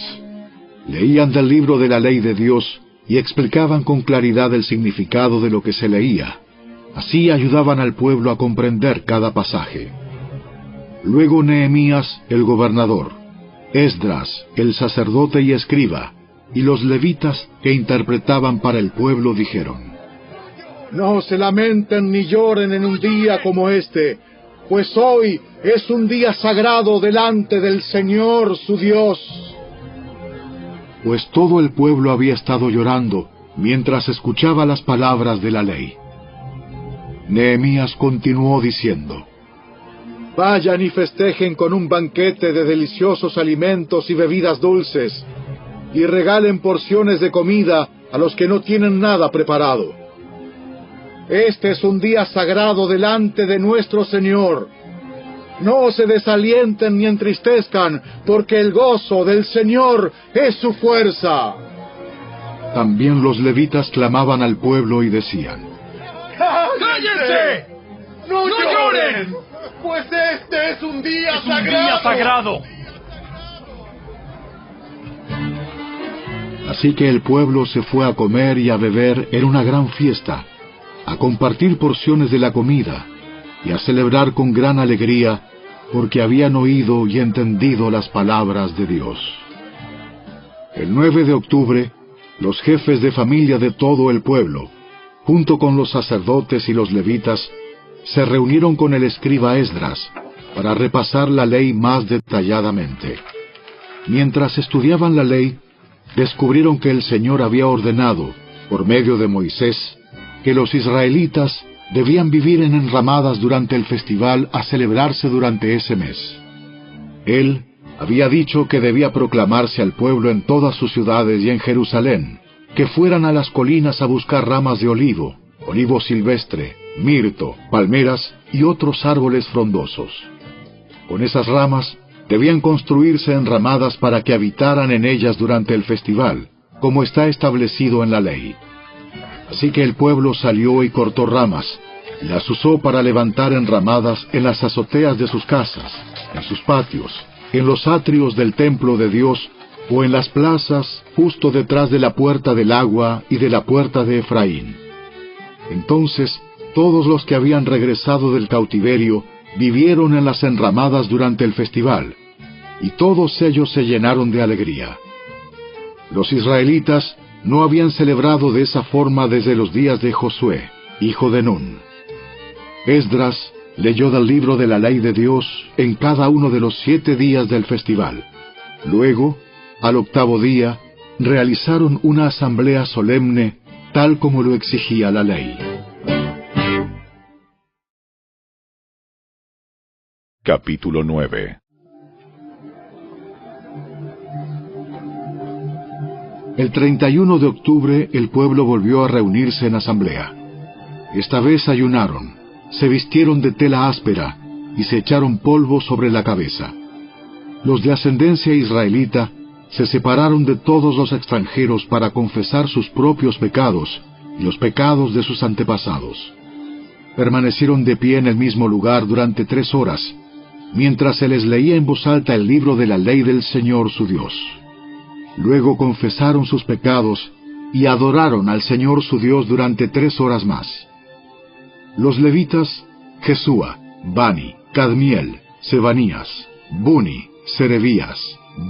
Speaker 2: Leían del libro de la ley de Dios y explicaban con claridad el significado de lo que se leía. Así ayudaban al pueblo a comprender cada pasaje. Luego Nehemías, el gobernador, Esdras, el sacerdote y escriba, y los levitas que interpretaban para el pueblo dijeron:
Speaker 4: No se lamenten ni lloren en un día como este, pues hoy es un día sagrado delante del Señor su Dios.
Speaker 2: pues todo el pueblo había estado llorando mientras escuchaba las palabras de la ley. Nehemías continuó diciendo:
Speaker 4: Vayan y festejen con un banquete de deliciosos alimentos y bebidas dulces, y regalen porciones de comida a los que no tienen nada preparado. Este es un día sagrado delante de nuestro Señor. No se desalienten ni entristezcan, porque el gozo del Señor es su fuerza.
Speaker 2: También los levitas clamaban al pueblo y decían:
Speaker 5: ¡Cállense! ¡No lloren! Pues este es un día sagrado.
Speaker 8: ¡Un día sagrado!
Speaker 2: Así que el pueblo se fue a comer y a beber en una gran fiesta, a compartir porciones de la comida y a celebrar con gran alegría, porque habían oído y entendido las palabras de Dios. El 9 de octubre, los jefes de familia de todo el pueblo, junto con los sacerdotes y los levitas, se reunieron con el escriba Esdras para repasar la ley más detalladamente. Mientras estudiaban la ley, descubrieron que el Señor había ordenado, por medio de Moisés, que los israelitas debían vivir en enramadas durante el festival a celebrarse durante ese mes. Él había dicho que debía proclamarse al pueblo en todas sus ciudades y en Jerusalén, que fueran a las colinas a buscar ramas de olivo, olivo silvestre, mirto, palmeras y otros árboles frondosos. Con esas ramas debían construirse enramadas para que habitaran en ellas durante el festival, como está establecido en la ley. Así que el pueblo salió y cortó ramas, y las usó para levantar enramadas en las azoteas de sus casas, en sus patios, en los atrios del templo de Dios, o en las plazas justo detrás de la puerta del agua y de la puerta de Efraín. Entonces todos los que habían regresado del cautiverio vivieron en las enramadas durante el festival, y todos ellos se llenaron de alegría. Los israelitas no habían celebrado de esa forma desde los días de Josué, hijo de Nun. Esdras leyó del libro de la ley de Dios en cada uno de los 7 días del festival. Luego, al 8º día, realizaron una asamblea solemne, tal como lo exigía la ley.
Speaker 1: Capítulo 9.
Speaker 2: El 31 de octubre el pueblo volvió a reunirse en asamblea. Esta vez ayunaron, se vistieron de tela áspera y se echaron polvo sobre la cabeza. Los de ascendencia israelita se separaron de todos los extranjeros para confesar sus propios pecados y los pecados de sus antepasados. Permanecieron de pie en el mismo lugar durante 3 horas, mientras se les leía en voz alta el libro de la ley del Señor su Dios. Luego confesaron sus pecados y adoraron al Señor su Dios durante 3 horas más. Los levitas, Jesúa, Bani, Cadmiel, Sebanías, Buni, Serebías,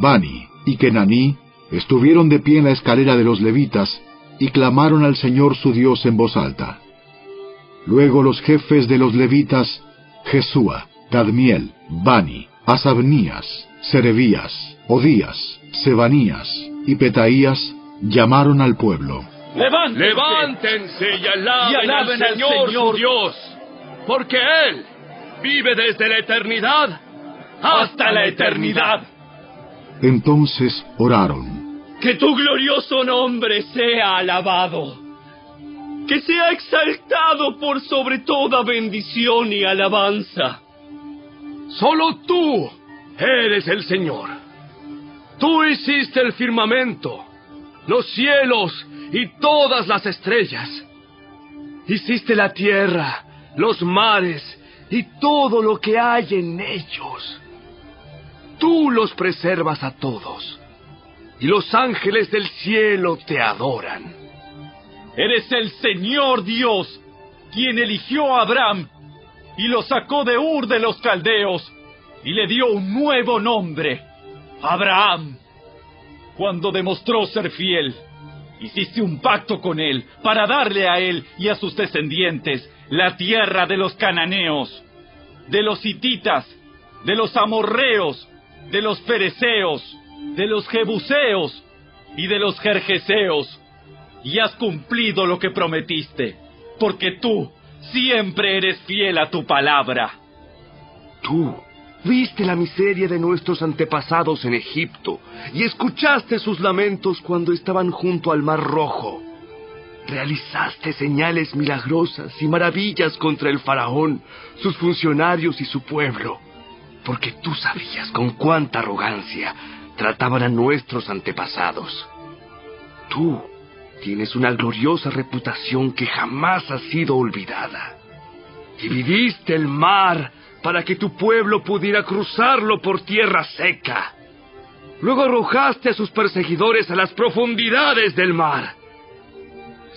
Speaker 2: Bani y Kenaní, estuvieron de pie en la escalera de los levitas y clamaron al Señor su Dios en voz alta. Luego los jefes de los levitas, Jesúa, Cadmiel, Bani, Asabnías, Serebías, Odías, Sebanías y Petaías, llamaron al pueblo.
Speaker 5: ¡Levántense y alaben al Señor su Dios! Porque Él vive desde la eternidad hasta la eternidad.
Speaker 2: Entonces oraron.
Speaker 8: Que tu glorioso nombre sea alabado, que sea exaltado por sobre toda bendición y alabanza.
Speaker 5: Solo tú eres el Señor. Tú hiciste el firmamento, los cielos y todas las estrellas. Hiciste la tierra, los mares y todo lo que hay en ellos. Tú los preservas a todos, y los ángeles del cielo te adoran.
Speaker 8: Eres el Señor Dios, quien eligió a Abraham y lo sacó de Ur de los Caldeos y le dio un nuevo nombre, Abraham. Cuando demostró ser fiel, hiciste un pacto con él para darle a él y a sus descendientes la tierra de los cananeos, de los hititas, de los amorreos, de los fereceos, de los jebuseos y de los jerjeseos, y has cumplido lo que prometiste, porque tú siempre eres fiel a tu palabra.
Speaker 12: Tú viste la miseria de nuestros antepasados en Egipto y escuchaste sus lamentos cuando estaban junto al Mar Rojo. Realizaste señales milagrosas y maravillas contra el faraón, sus funcionarios y su pueblo, porque tú sabías con cuánta arrogancia trataban a nuestros antepasados. Tú tienes una gloriosa reputación que jamás ha sido olvidada. Dividiste el mar para que tu pueblo pudiera cruzarlo por tierra seca. Luego arrojaste a sus perseguidores a las profundidades del mar.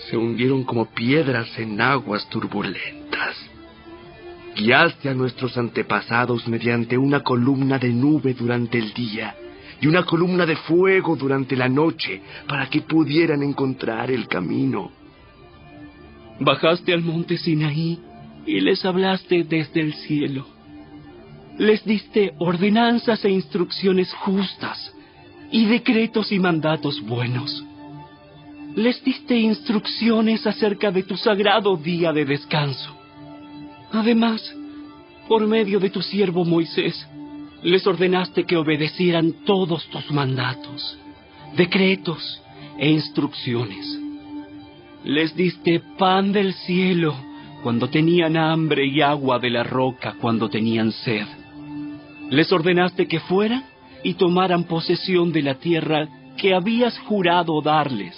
Speaker 12: Se hundieron como piedras en aguas turbulentas. Guiaste a nuestros antepasados mediante una columna de nube durante el día y una columna de fuego durante la noche para que pudieran encontrar el camino.
Speaker 13: Bajaste al monte Sinaí y les hablaste desde el cielo. Les diste ordenanzas e instrucciones justas y decretos y mandatos buenos. Les diste instrucciones acerca de tu sagrado día de descanso. Además, por medio de tu siervo Moisés, les ordenaste que obedecieran todos tus mandatos, decretos e instrucciones. Les diste pan del cielo cuando tenían hambre y agua de la roca cuando tenían sed. Les ordenaste que fueran y tomaran posesión de la tierra que habías jurado darles.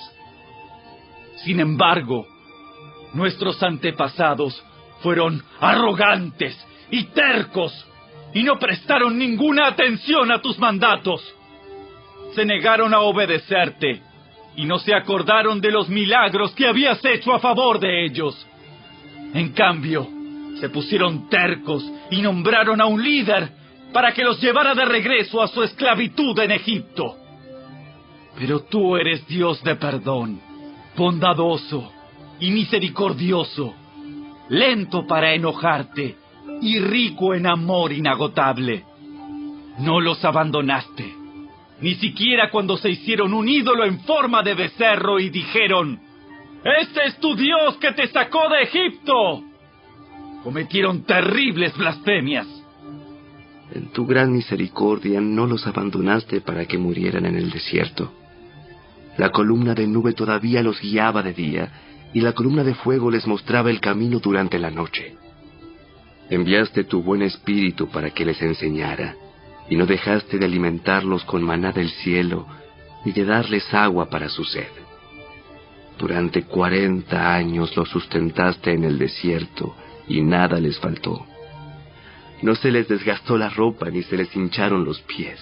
Speaker 8: Sin embargo, nuestros antepasados fueron arrogantes y tercos y no prestaron ninguna atención a tus mandatos. Se negaron a obedecerte y no se acordaron de los milagros que habías hecho a favor de ellos. En cambio, se pusieron tercos y nombraron a un líder para que los llevara de regreso a su esclavitud en Egipto. Pero tú eres Dios de perdón, bondadoso y misericordioso, lento para enojarte y rico en amor inagotable. No los abandonaste, ni siquiera cuando se hicieron un ídolo en forma de becerro y dijeron: «¡Este es tu Dios que te sacó de Egipto!». Cometieron terribles blasfemias.
Speaker 12: En tu gran misericordia no los abandonaste para que murieran en el desierto. La columna de nube todavía los guiaba de día, y la columna de fuego les mostraba el camino durante la noche. Enviaste tu buen espíritu para que les enseñara, y no dejaste de alimentarlos con maná del cielo, ni de darles agua para su sed. Durante 40 años los sustentaste en el desierto, y nada les faltó. No se les desgastó la ropa, ni se les hincharon los pies.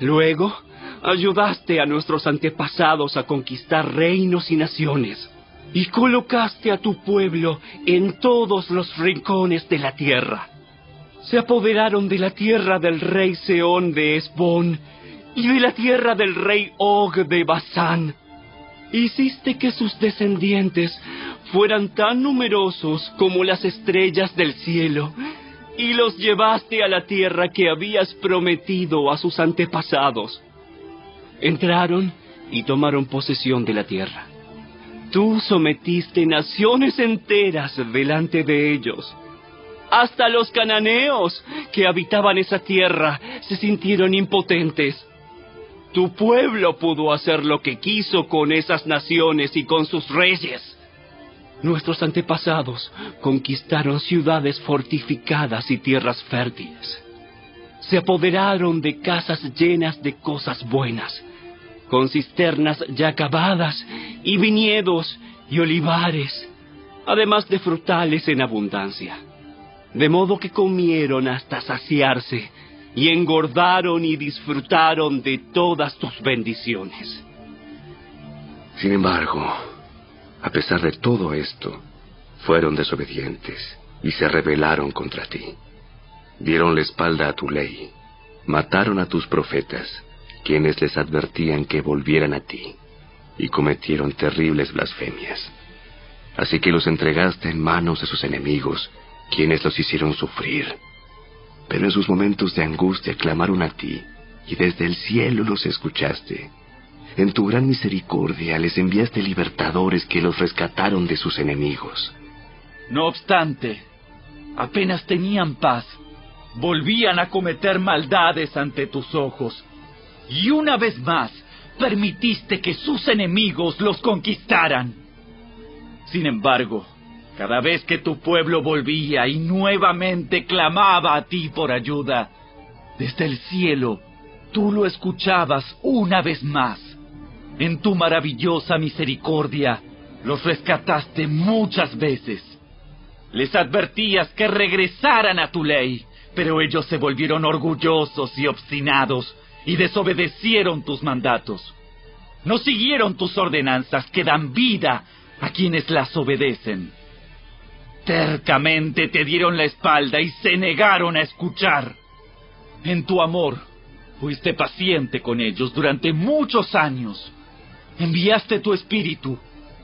Speaker 13: Luego, ayudaste a nuestros antepasados a conquistar reinos y naciones, y colocaste a tu pueblo en todos los rincones de la tierra. Se apoderaron de la tierra del rey Sehón de Hesbón, y de la tierra del rey Og de Basán. Hiciste que sus descendientes fueran tan numerosos como las estrellas del cielo, y los llevaste a la tierra que habías prometido a sus antepasados. Entraron y tomaron posesión de la tierra. Tú sometiste naciones enteras delante de ellos. Hasta los cananeos que habitaban esa tierra se sintieron impotentes. Tu pueblo pudo hacer lo que quiso con esas naciones y con sus reyes. Nuestros antepasados conquistaron ciudades fortificadas y tierras fértiles. Se apoderaron de casas llenas de cosas buenas, con cisternas ya acabadas, y viñedos y olivares, además de frutales en abundancia. De modo que comieron hasta saciarse, y engordaron y disfrutaron de todas tus bendiciones.
Speaker 12: Sin embargo, a pesar de todo esto, fueron desobedientes y se rebelaron contra ti. Dieron la espalda a tu ley, mataron a tus profetas, quienes les advertían que volvieran a ti, y cometieron terribles blasfemias. Así que los entregaste en manos de sus enemigos, quienes los hicieron sufrir. Pero en sus momentos de angustia clamaron a ti, y desde el cielo los escuchaste. En tu gran misericordia les enviaste libertadores que los rescataron de sus enemigos.
Speaker 8: No obstante, apenas tenían paz, volvían a cometer maldades ante tus ojos. Y una vez más, permitiste que sus enemigos los conquistaran. Sin embargo, cada vez que tu pueblo volvía y nuevamente clamaba a ti por ayuda, desde el cielo, tú lo escuchabas una vez más. En tu maravillosa misericordia, los rescataste muchas veces. Les advertías que regresaran a tu ley, pero ellos se volvieron orgullosos y obstinados y desobedecieron tus mandatos. No siguieron tus ordenanzas que dan vida a quienes las obedecen. Tercamente te dieron la espalda y se negaron a escuchar. En tu amor, fuiste paciente con ellos durante muchos años. Enviaste tu espíritu,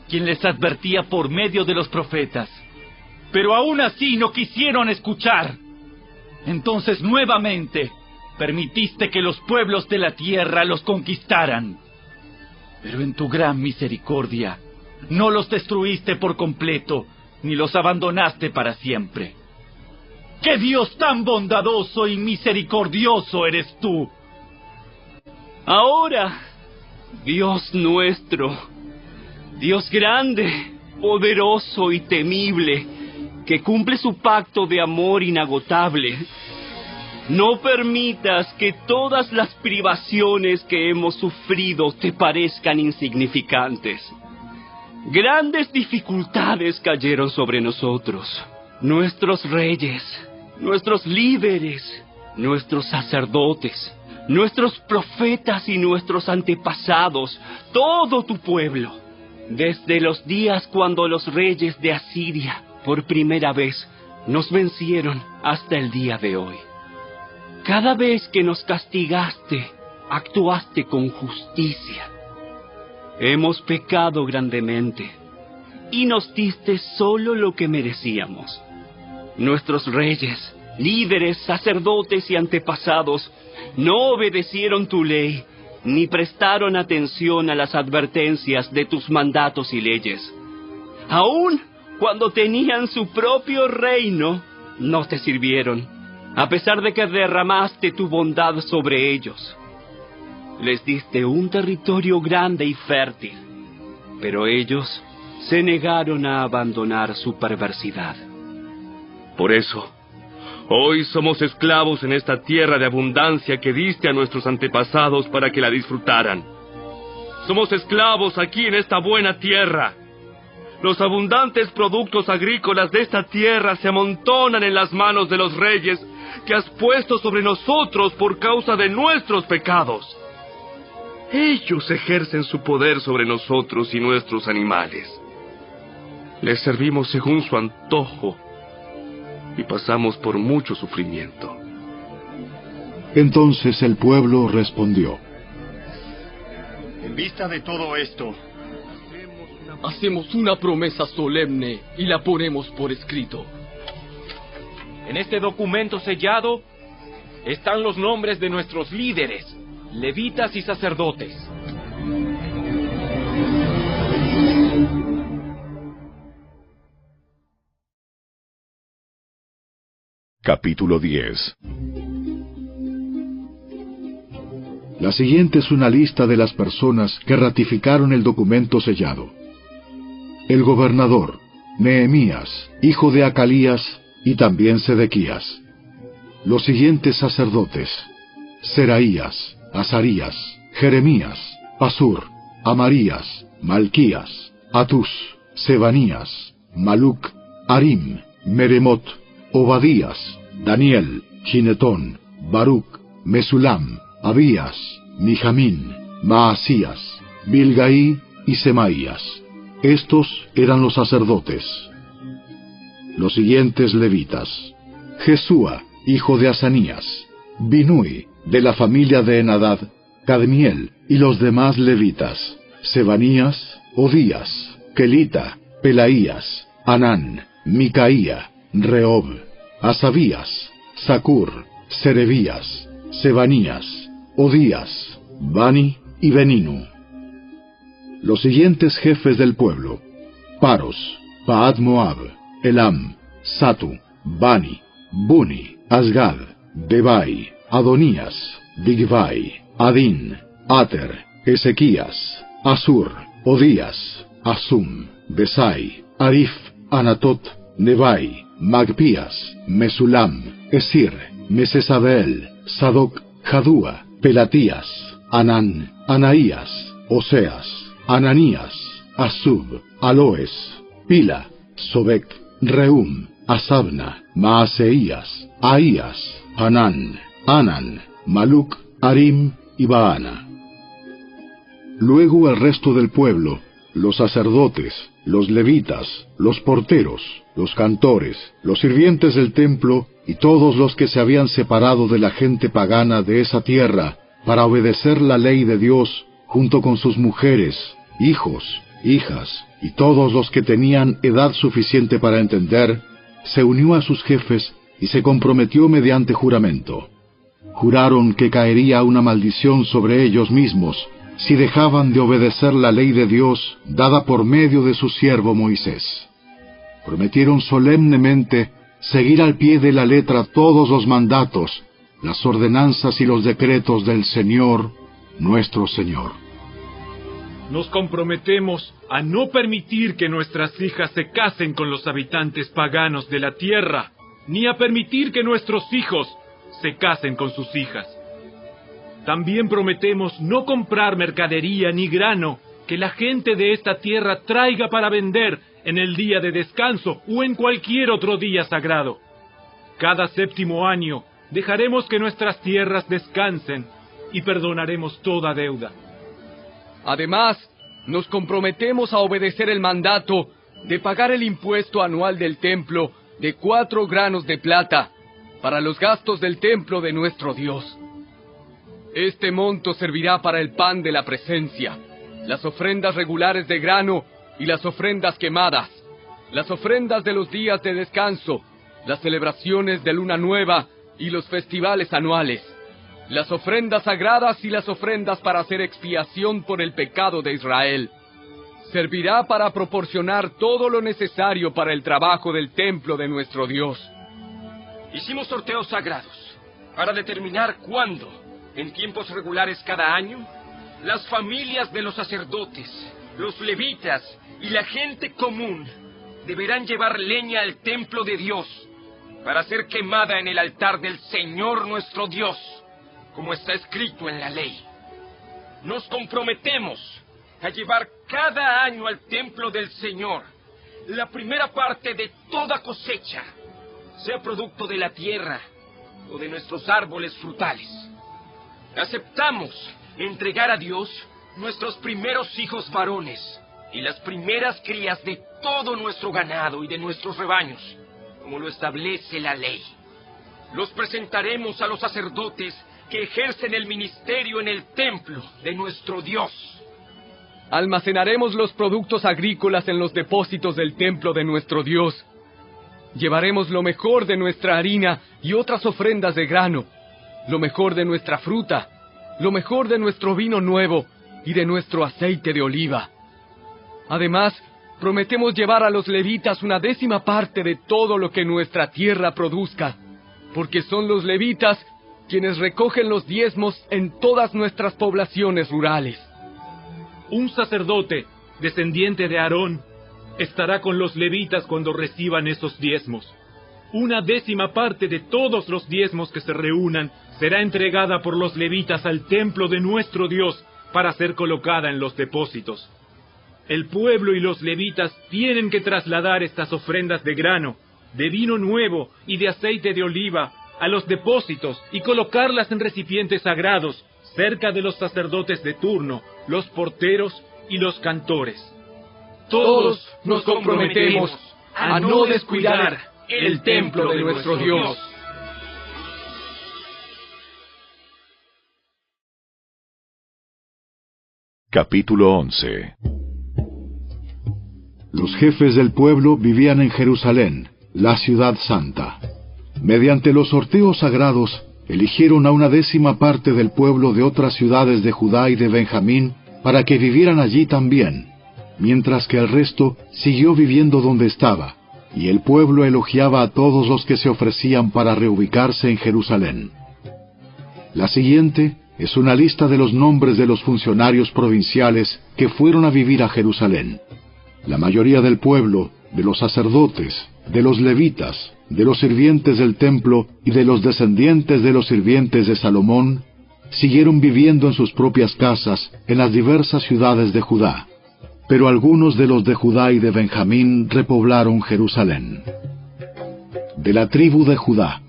Speaker 8: quien les advertía por medio de los profetas. Pero aún así no quisieron escuchar. Entonces nuevamente permitiste que los pueblos de la tierra los conquistaran. Pero en tu gran misericordia, no los destruiste por completo, ni los abandonaste para siempre. ¡Qué Dios tan bondadoso y misericordioso eres tú!
Speaker 13: Ahora, Dios nuestro, Dios grande, poderoso y temible, que cumple su pacto de amor inagotable, no permitas que todas las privaciones que hemos sufrido te parezcan insignificantes. Grandes dificultades cayeron sobre nosotros. Nuestros reyes, nuestros líderes, nuestros sacerdotes, nuestros profetas y nuestros antepasados, todo tu pueblo, desde los días cuando los reyes de Asiria, por primera vez, nos vencieron hasta el día de hoy. Cada vez que nos castigaste, actuaste con justicia. Hemos pecado grandemente y nos diste solo lo que merecíamos. Nuestros reyes, líderes, sacerdotes y antepasados no obedecieron tu ley ni prestaron atención a las advertencias de tus mandatos y leyes. Aún cuando tenían su propio reino, no te sirvieron, a pesar de que derramaste tu bondad sobre ellos. Les diste un territorio grande y fértil, pero ellos se negaron a abandonar su perversidad.
Speaker 14: Por eso, hoy somos esclavos en esta tierra de abundancia que diste a nuestros antepasados para que la disfrutaran. Somos esclavos aquí en esta buena tierra. Los abundantes productos agrícolas de esta tierra se amontonan en las manos de los reyes que has puesto sobre nosotros por causa de nuestros pecados. Ellos ejercen su poder sobre nosotros y nuestros animales. Les servimos según su antojo y pasamos por mucho sufrimiento.
Speaker 2: Entonces el pueblo respondió:
Speaker 5: En vista de todo esto, hacemos una promesa solemne y la ponemos por escrito.
Speaker 6: En este documento sellado están los nombres de nuestros líderes, levitas y sacerdotes.
Speaker 1: Capítulo 10.
Speaker 2: La siguiente es una lista de las personas que ratificaron el documento sellado. El gobernador, Nehemías, hijo de Acalías, y también Sedequías. Los siguientes sacerdotes: Seraías, Azarías, Jeremías, Pasur, Amarías, Malquías, Atus, Sebanías, Maluc, Arim, Meremot, Obadías, Daniel, Ginetón, Baruc, Mesulam, Abías, Mijamín, Maasías, Bilgaí y Semaías. Estos eran los sacerdotes. Los siguientes levitas: Jesúa, hijo de Asanías, Binui, de la familia de Enadad, Cadmiel y los demás levitas: Sebanías, Odías, Kelita, Pelaías, Anán, Micaía, Rehob, Asabías, Zacur, Serebías, Sebanías, Odías, Bani y Beninu. Los siguientes jefes del pueblo: Paros, Paad Moab, Elam, Satu, Bani, Buni, Asgad, Bebai, Adonías, Bigvai, Adin, Ater, Ezequías, Asur, Odías, Asum, Besai, Arif, Anatot, Nebai, Magpías, Mesulam, Esir, Mesesabel, Sadoc, Jadúa, Pelatías, Anán, Anaías, Oseas, Ananías, Asub, Aloes, Pila, Sobek, Reum, Asabna, Maaseías, Ahías, Hanán, Anan, Maluc, Arim y Baana. Luego el resto del pueblo, los sacerdotes, los levitas, los porteros, los cantores, los sirvientes del templo y todos los que se habían separado de la gente pagana de esa tierra para obedecer la ley de Dios, junto con sus mujeres, hijos, hijas y todos los que tenían edad suficiente para entender, se unió a sus jefes y se comprometió mediante juramento. Juraron que caería una maldición sobre ellos mismos si dejaban de obedecer la ley de Dios dada por medio de su siervo Moisés. Prometieron solemnemente seguir al pie de la letra todos los mandatos, las ordenanzas y los decretos del Señor, nuestro Señor.
Speaker 8: Nos comprometemos a no permitir que nuestras hijas se casen con los habitantes paganos de la tierra, ni a permitir que nuestros hijos se casen con sus hijas. También prometemos no comprar mercadería ni grano que la gente de esta tierra traiga para vender en el día de descanso o en cualquier otro día sagrado. Cada 7º año dejaremos que nuestras tierras descansen y perdonaremos toda deuda.
Speaker 7: Además, nos comprometemos a obedecer el mandato de pagar el impuesto anual del templo de 4 granos de plata para los gastos del templo de nuestro Dios. Este monto servirá para el pan de la presencia, las ofrendas regulares de grano y las ofrendas quemadas, las ofrendas de los días de descanso, las celebraciones de luna nueva y los festivales anuales, las ofrendas sagradas y las ofrendas para hacer expiación por el pecado de Israel. Servirá para proporcionar todo lo necesario para el trabajo del templo de nuestro Dios.
Speaker 15: Hicimos sorteos sagrados para determinar cuándo, en tiempos regulares cada año, las familias de los sacerdotes, los levitas y la gente común deberán llevar leña al templo de Dios para ser quemada en el altar del Señor nuestro Dios, como está escrito en la ley. Nos comprometemos a llevar cada año al templo del Señor la primera parte de toda cosecha, sea producto de la tierra o de nuestros árboles frutales. Aceptamos entregar a Dios nuestros primeros hijos varones y las primeras crías de todo nuestro ganado y de nuestros rebaños, como lo establece la ley. Los presentaremos a los sacerdotes que ejercen el ministerio en el templo de nuestro Dios.
Speaker 7: Almacenaremos los productos agrícolas en los depósitos del templo de nuestro Dios. Llevaremos lo mejor de nuestra harina y otras ofrendas de grano, lo mejor de nuestra fruta, lo mejor de nuestro vino nuevo y de nuestro aceite de oliva. Además, prometemos llevar a los levitas una 10ª parte de todo lo que nuestra tierra produzca, porque son los levitas quienes recogen los diezmos en todas nuestras poblaciones rurales.
Speaker 8: Un sacerdote, descendiente de Aarón, estará con los levitas cuando reciban esos diezmos. Una 10ª parte de todos los diezmos que se reúnan será entregada por los levitas al templo de nuestro Dios para ser colocada en los depósitos. El pueblo y los levitas tienen que trasladar estas ofrendas de grano, de vino nuevo y de aceite de oliva a los depósitos y colocarlas en recipientes sagrados cerca de los sacerdotes de turno, los porteros y los cantores.
Speaker 7: Todos nos comprometemos a no descuidar el templo de nuestro Dios.
Speaker 1: Capítulo 11.
Speaker 2: Los jefes del pueblo vivían en Jerusalén, la ciudad santa. Mediante los sorteos sagrados, eligieron a una 10ª parte del pueblo de otras ciudades de Judá y de Benjamín para que vivieran allí también, mientras que el resto siguió viviendo donde estaba, y el pueblo elogiaba a todos los que se ofrecían para reubicarse en Jerusalén. La siguiente es una lista de los nombres de los funcionarios provinciales que fueron a vivir a Jerusalén. La mayoría del pueblo, de los sacerdotes, de los levitas, de los sirvientes del templo y de los descendientes de los sirvientes de Salomón, siguieron viviendo en sus propias casas en las diversas ciudades de Judá. Pero algunos de los de Judá y de Benjamín repoblaron Jerusalén. De la tribu de Judá: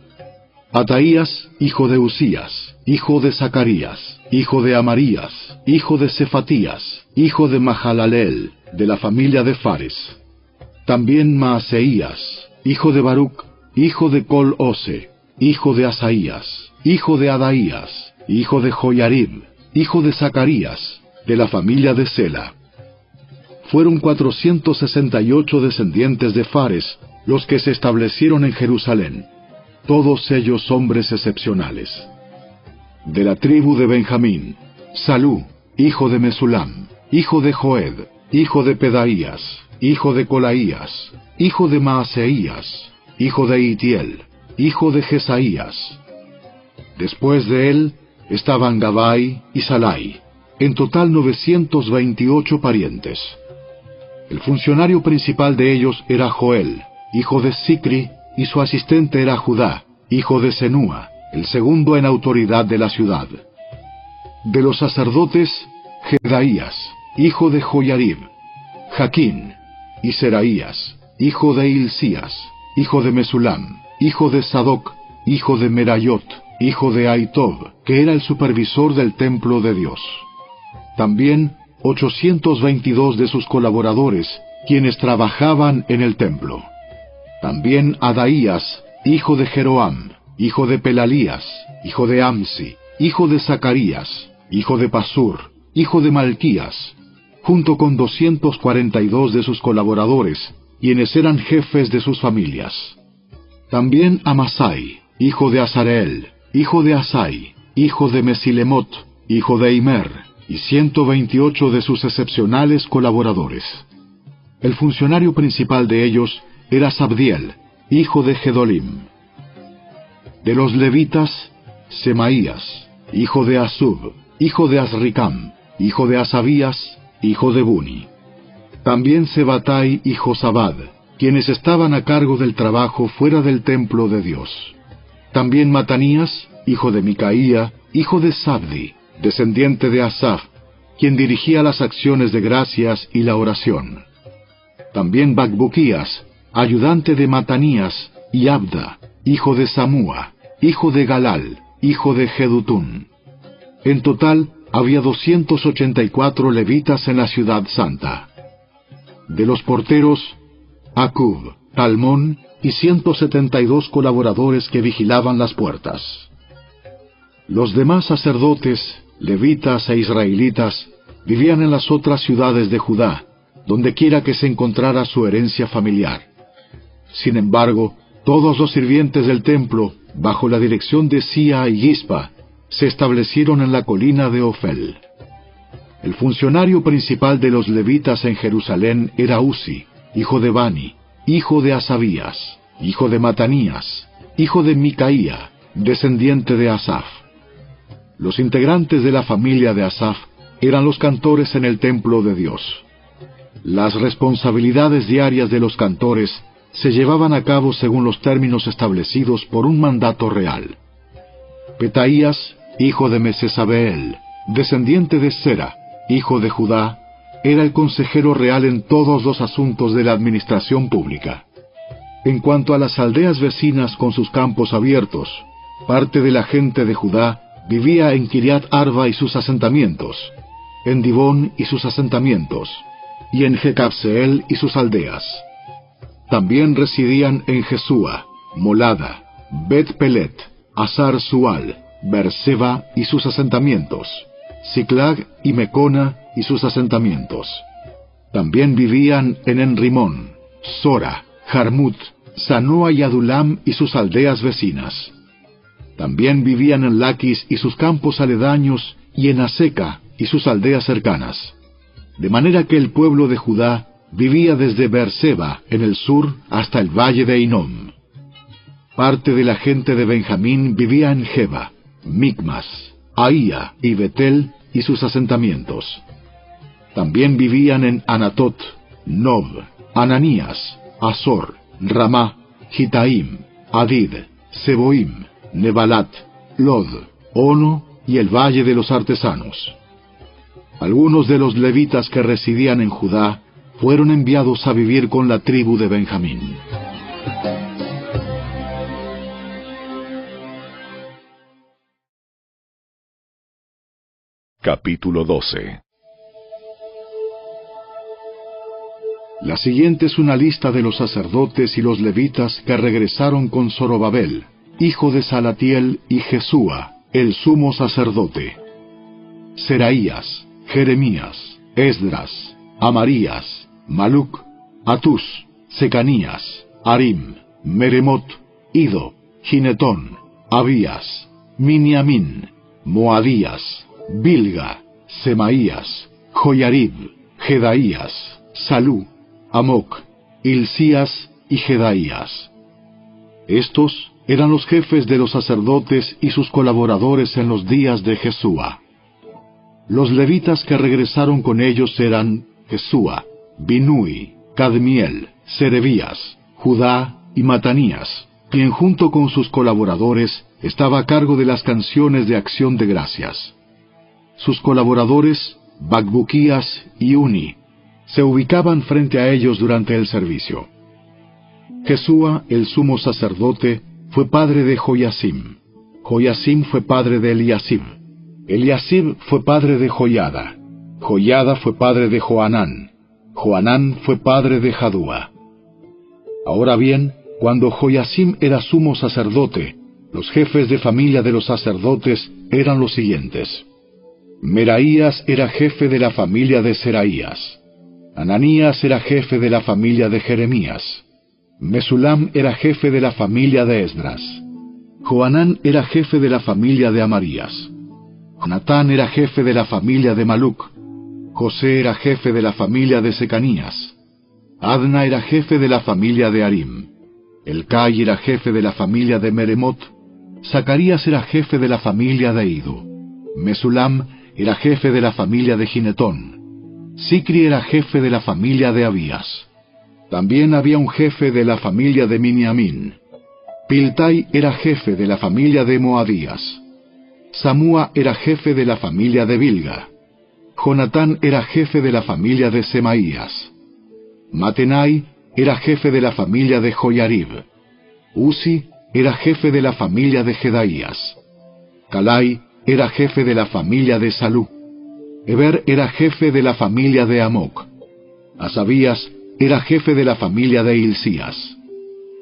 Speaker 2: Ataías, hijo de Usías, hijo de Zacarías, hijo de Amarías, hijo de Cefatías, hijo de Mahalaleel, de la familia de Fares. También Maaseías, hijo de Baruc, hijo de Col-Ose, hijo de Asaías, hijo de Adaías, hijo de Joyarib, hijo de Zacarías, de la familia de Sela. Fueron 468 descendientes de Fares los que se establecieron en Jerusalén, todos ellos hombres excepcionales. De la tribu de Benjamín: Salú, hijo de Mesulam, hijo de Joed, hijo de Pedaías, hijo de Colaías, hijo de Maaseías, hijo de Itiel, hijo de Jesaías. Después de él estaban Gabai y Salai, en total 928 parientes. El funcionario principal de ellos era Joel, hijo de Sicri, y su asistente era Judá, hijo de Senúa, el segundo en autoridad de la ciudad. De los sacerdotes: Jedaías, hijo de Joyarib, Jaquín, y Seraías, hijo de Hilcías, hijo de Mesulam, hijo de Sadoc, hijo de Merayot, hijo de Aitob, que era el supervisor del templo de Dios. También 822 de sus colaboradores, quienes trabajaban en el templo. También Adaías, hijo de Jeroam, hijo de Pelalías, hijo de Amsi, hijo de Zacarías, hijo de Pasur, hijo de Malquías, junto con 242 de sus colaboradores, quienes eran jefes de sus familias. También Amasai, hijo de Azareel, hijo de Asai, hijo de Mesilemot, hijo de Imer, y 128 de sus excepcionales colaboradores. El funcionario principal de ellos era Sabdiel, hijo de Gedolim. De los levitas: Semaías, hijo de Asub, hijo de Azricam, hijo de Asabías, hijo de Buni. También Sebatai y Josabad, quienes estaban a cargo del trabajo fuera del templo de Dios. También Matanías, hijo de Micaía, hijo de Sabdi, descendiente de Asaf, quien dirigía las acciones de gracias y la oración. También Bacbuquías, ayudante de Matanías, y Abda, hijo de Samúa, hijo de Galal, hijo de Jedutún. En total había 284 levitas en la ciudad santa. De los porteros: Acub, Talmón y 172 colaboradores que vigilaban las puertas. Los demás sacerdotes, levitas e israelitas vivían en las otras ciudades de Judá, donde quiera que se encontrara su herencia familiar. Sin embargo, todos los sirvientes del templo, bajo la dirección de Sia y Gispa, se establecieron en la colina de Ofel. El funcionario principal de los levitas en Jerusalén era Uzi, hijo de Bani, hijo de Asabías, hijo de Matanías, hijo de Micaía, descendiente de Asaf. Los integrantes de la familia de Asaf eran los cantores en el templo de Dios. Las responsabilidades diarias de los cantores se llevaban a cabo según los términos establecidos por un mandato real. Petaías, hijo de Mesesabeel, descendiente de Sera, hijo de Judá, era el consejero real en todos los asuntos de la administración pública. En cuanto a las aldeas vecinas con sus campos abiertos, parte de la gente de Judá vivía en Kiriat Arba y sus asentamientos, en Dibón y sus asentamientos, y en Jecabseel y sus aldeas. También residían en Jesúa, Molada, Bet Pelet, Azar Sual, Berseba y sus asentamientos, Siclag y Mecona y sus asentamientos. También vivían en Enrimón, Sora, Jarmut, Sanoa y Adulam y sus aldeas vecinas. También vivían en Laquis y sus campos aledaños, y en Aseca y sus aldeas cercanas, de manera que el pueblo de Judá vivía desde Beerseba en el sur hasta el valle de Hinnom. Parte de la gente de Benjamín vivía en Geba, Micmas, Ahía y Betel y sus asentamientos. También vivían en Anatot, Nob, Ananías, Azor, Ramá, Gitaim, Adid, Seboim, Nebalat, Lod, Ono y el valle de los artesanos. Algunos de los levitas que residían en Judá fueron enviados a vivir con la tribu de Benjamín.
Speaker 1: Capítulo 12.
Speaker 2: La siguiente es una lista de los sacerdotes y los levitas que regresaron con Zorobabel, hijo de Salatiel, y Jesúa, el sumo sacerdote: Seraías, Jeremías, Esdras, Amarías, Maluc, Atus, Secanías, Arim, Meremot, Ido, Ginetón, Abías, Miniamín, Moadías, Bilga, Semaías, Joyarib, Jedaías, Salú, Amoc, Hilcías y Jedaías. Estos eran los jefes de los sacerdotes y sus colaboradores en los días de Jesúa. Los levitas que regresaron con ellos eran Jesúa, Binui, Cadmiel, Serebías, Judá y Matanías, quien junto con sus colaboradores estaba a cargo de las canciones de acción de gracias. Sus colaboradores, Bacbuquías y Uni, se ubicaban frente a ellos durante el servicio. Jesúa, el sumo sacerdote, fue padre de Joyasim. Joyasim fue padre de Eliasib. Eliasib fue padre de Joyada. Joyada fue padre de Joanán. Joanán fue padre de Jadúa. Ahora bien, cuando Joyasim era sumo sacerdote, los jefes de familia de los sacerdotes eran los siguientes: Meraías era jefe de la familia de Seraías. Ananías era jefe de la familia de Jeremías. Mesulam era jefe de la familia de Esdras. Joanán era jefe de la familia de Amarías. Natán era jefe de la familia de Maluc. José era jefe de la familia de Secanías. Adna era jefe de la familia de Arim. Elcai era jefe de la familia de Meremot. Zacarías era jefe de la familia de Ido. Mesulam era jefe de la familia de Ginetón. Sicri era jefe de la familia de Abías. También había un jefe de la familia de Miniamín. Piltai era jefe de la familia de Moadías. Samúa era jefe de la familia de Bilga. Jonatán era jefe de la familia de Semaías. Matenai era jefe de la familia de Joyarib. Uzi era jefe de la familia de Jedaías. Calai era jefe de la familia de Salú. Eber era jefe de la familia de Amoc. Asabías era jefe de la familia de Hilcías.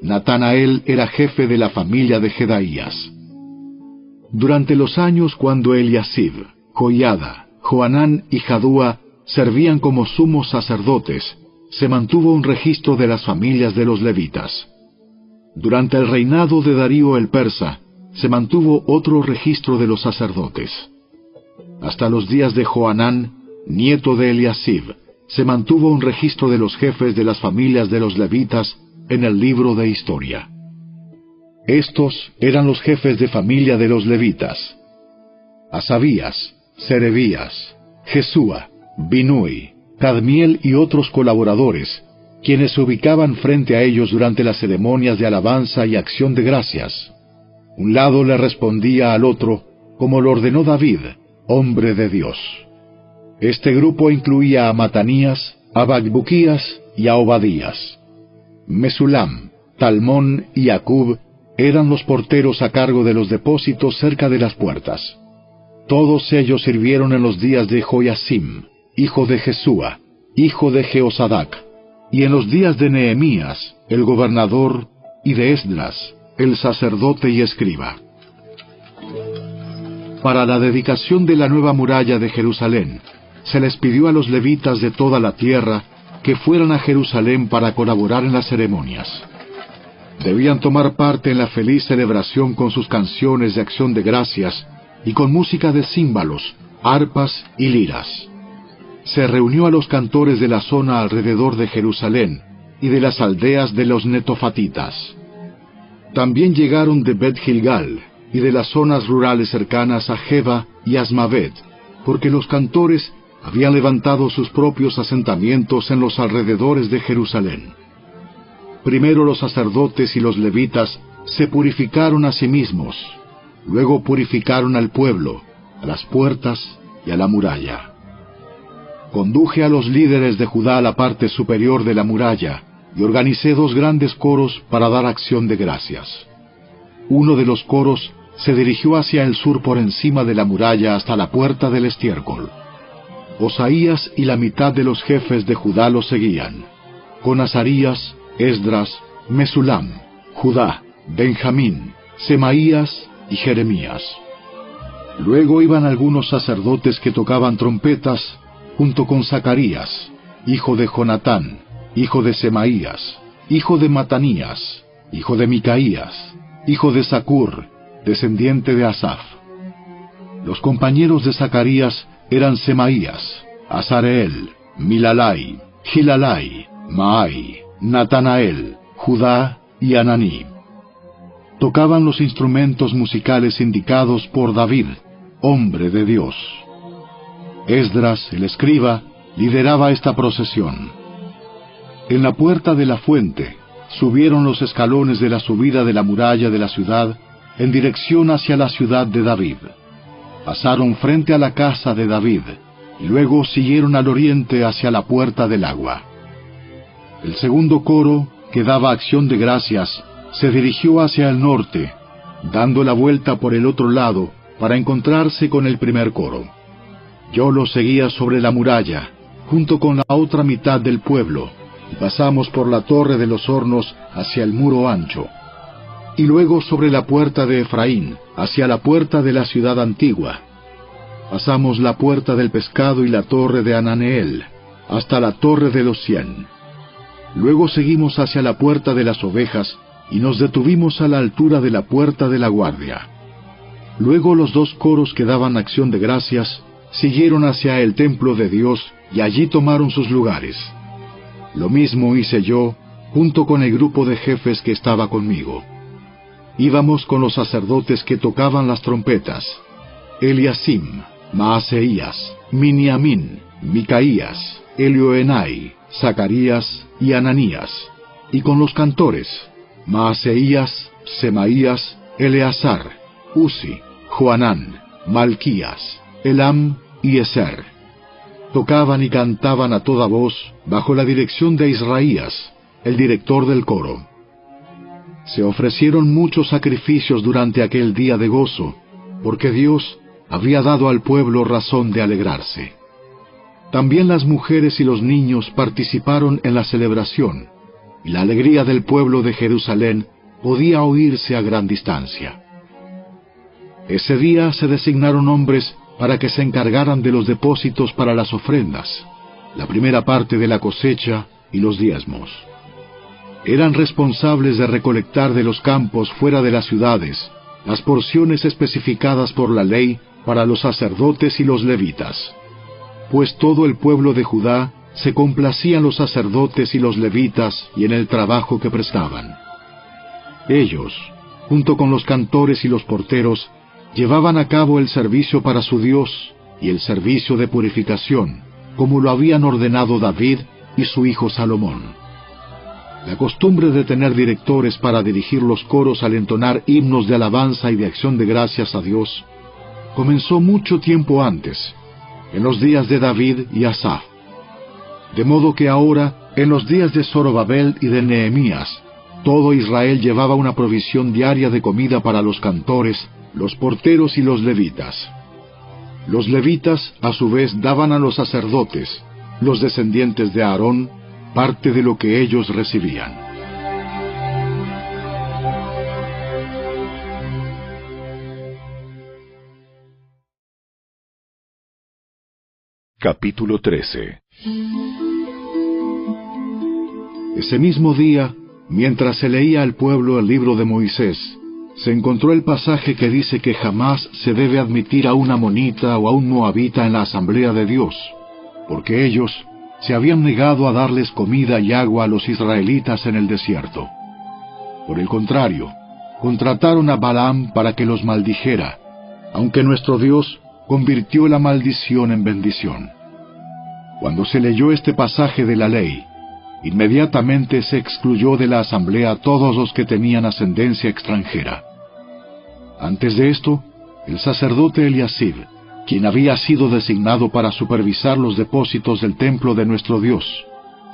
Speaker 2: Natanael era jefe de la familia de Jedaías. Durante los años cuando Eliasib, Joyada, Joanán y Jadúa servían como sumos sacerdotes, se mantuvo un registro de las familias de los levitas. Durante el reinado de Darío el persa, se mantuvo otro registro de los sacerdotes. Hasta los días de Joanán, nieto de Eliasib, se mantuvo un registro de los jefes de las familias de los levitas en el libro de historia. Estos eran los jefes de familia de los levitas: Asabías, Serebías, Jesúa, Binui, Cadmiel y otros colaboradores, quienes se ubicaban frente a ellos durante las ceremonias de alabanza y acción de gracias. Un lado le respondía al otro, como lo ordenó David, hombre de Dios. Este grupo incluía a Matanías, a Bacbuquías y a Obadías. Mesulam, Talmón y Acub eran los porteros a cargo de los depósitos cerca de las puertas. Todos ellos sirvieron en los días de Joyasim, hijo de Jesúa, hijo de Jeosadac, y en los días de Nehemías, el gobernador, y de Esdras, el sacerdote y escriba. Para la dedicación de la nueva muralla de Jerusalén, se les pidió a los levitas de toda la tierra que fueran a Jerusalén para colaborar en las ceremonias. Debían tomar parte en la feliz celebración con sus canciones de acción de gracias y con música de címbalos, arpas y liras. Se reunió a los cantores de la zona alrededor de Jerusalén y de las aldeas de los netofatitas. También llegaron de Bet Gilgal y de las zonas rurales cercanas a Geba y Asmavet, porque los cantores habían levantado sus propios asentamientos en los alrededores de Jerusalén. Primero los sacerdotes y los levitas se purificaron a sí mismos, luego purificaron al pueblo, a las puertas y a la muralla. Conduje a los líderes de Judá a la parte superior de la muralla y organicé 2 grandes coros para dar acción de gracias. Uno de los coros se dirigió hacia el sur por encima de la muralla hasta la puerta del estiércol. Osaías y la mitad de los jefes de Judá lo seguían, con Azarías, Esdras, Mesulam, Judá, Benjamín, Semaías y Jeremías. Luego iban algunos sacerdotes que tocaban trompetas, junto con Zacarías, hijo de Jonatán, hijo de Semaías, hijo de Matanías, hijo de Micaías, hijo de Zacur, descendiente de Asaf. Los compañeros de Zacarías eran Semaías, Azareel, Milalai, Gilalai, Maai, Natanael, Judá y Ananí. Tocaban los instrumentos musicales indicados por David, hombre de Dios. Esdras, el escriba, lideraba esta procesión. En la puerta de la fuente subieron los escalones de la subida de la muralla de la ciudad en dirección hacia la ciudad de David. Pasaron frente a la casa de David y luego siguieron al oriente hacia la puerta del agua. El segundo coro, que daba acción de gracias, se dirigió hacia el norte, dando la vuelta por el otro lado para encontrarse con el primer coro. Yo lo seguía sobre la muralla, junto con la otra mitad del pueblo, y pasamos por la torre de los hornos hacia el muro ancho, y luego sobre la puerta de Efraín, hacia la puerta de la ciudad antigua. Pasamos la puerta del pescado y la torre de Ananeel, hasta la torre de los 100. Luego seguimos hacia la puerta de las ovejas, y nos detuvimos a la altura de la puerta de la guardia. Luego los 2 coros que daban acción de gracias siguieron hacia el templo de Dios y allí tomaron sus lugares. Lo mismo hice yo, junto con el grupo de jefes que estaba conmigo. Íbamos con los sacerdotes que tocaban las trompetas: Eliasim, Maaseías, Miniamín, Micaías, Elioenai, Zacarías y Ananías, y con los cantores: Maaseías, Semaías, Eleazar, Uzi, Joanán, Malquías, Elam y Eser. Tocaban y cantaban a toda voz bajo la dirección de Israías, el director del coro. Se ofrecieron muchos sacrificios durante aquel día de gozo, porque Dios había dado al pueblo razón de alegrarse. También las mujeres y los niños participaron en la celebración, y la alegría del pueblo de Jerusalén podía oírse a gran distancia. Ese día se designaron hombres para que se encargaran de los depósitos para las ofrendas, la primera parte de la cosecha y los diezmos. Eran responsables de recolectar de los campos fuera de las ciudades las porciones especificadas por la ley para los sacerdotes y los levitas, pues todo el pueblo de Judá se complacía en los sacerdotes y los levitas y en el trabajo que prestaban. Ellos, junto con los cantores y los porteros, llevaban a cabo el servicio para su Dios y el servicio de purificación, como lo habían ordenado David y su hijo Salomón. La costumbre de tener directores para dirigir los coros al entonar himnos de alabanza y de acción de gracias a Dios comenzó mucho tiempo antes, en los días de David y Asaf. De modo que ahora, en los días de Zorobabel y de Nehemías, todo Israel llevaba una provisión diaria de comida para los cantores, los porteros y los levitas. Los levitas, a su vez, daban a los sacerdotes, los descendientes de Aarón, parte de lo que ellos recibían.
Speaker 1: Capítulo 13.
Speaker 2: Ese mismo día, mientras se leía al pueblo el libro de Moisés, se encontró el pasaje que dice que jamás se debe admitir a un amonita o a un moabita en la asamblea de Dios, porque ellos se habían negado a darles comida y agua a los israelitas en el desierto. Por el contrario, contrataron a Balaam para que los maldijera, aunque nuestro Dios convirtió la maldición en bendición. Cuando se leyó este pasaje de la ley, inmediatamente se excluyó de la asamblea a todos los que tenían ascendencia extranjera. Antes de esto, el sacerdote Eliasib, quien había sido designado para supervisar los depósitos del templo de nuestro Dios,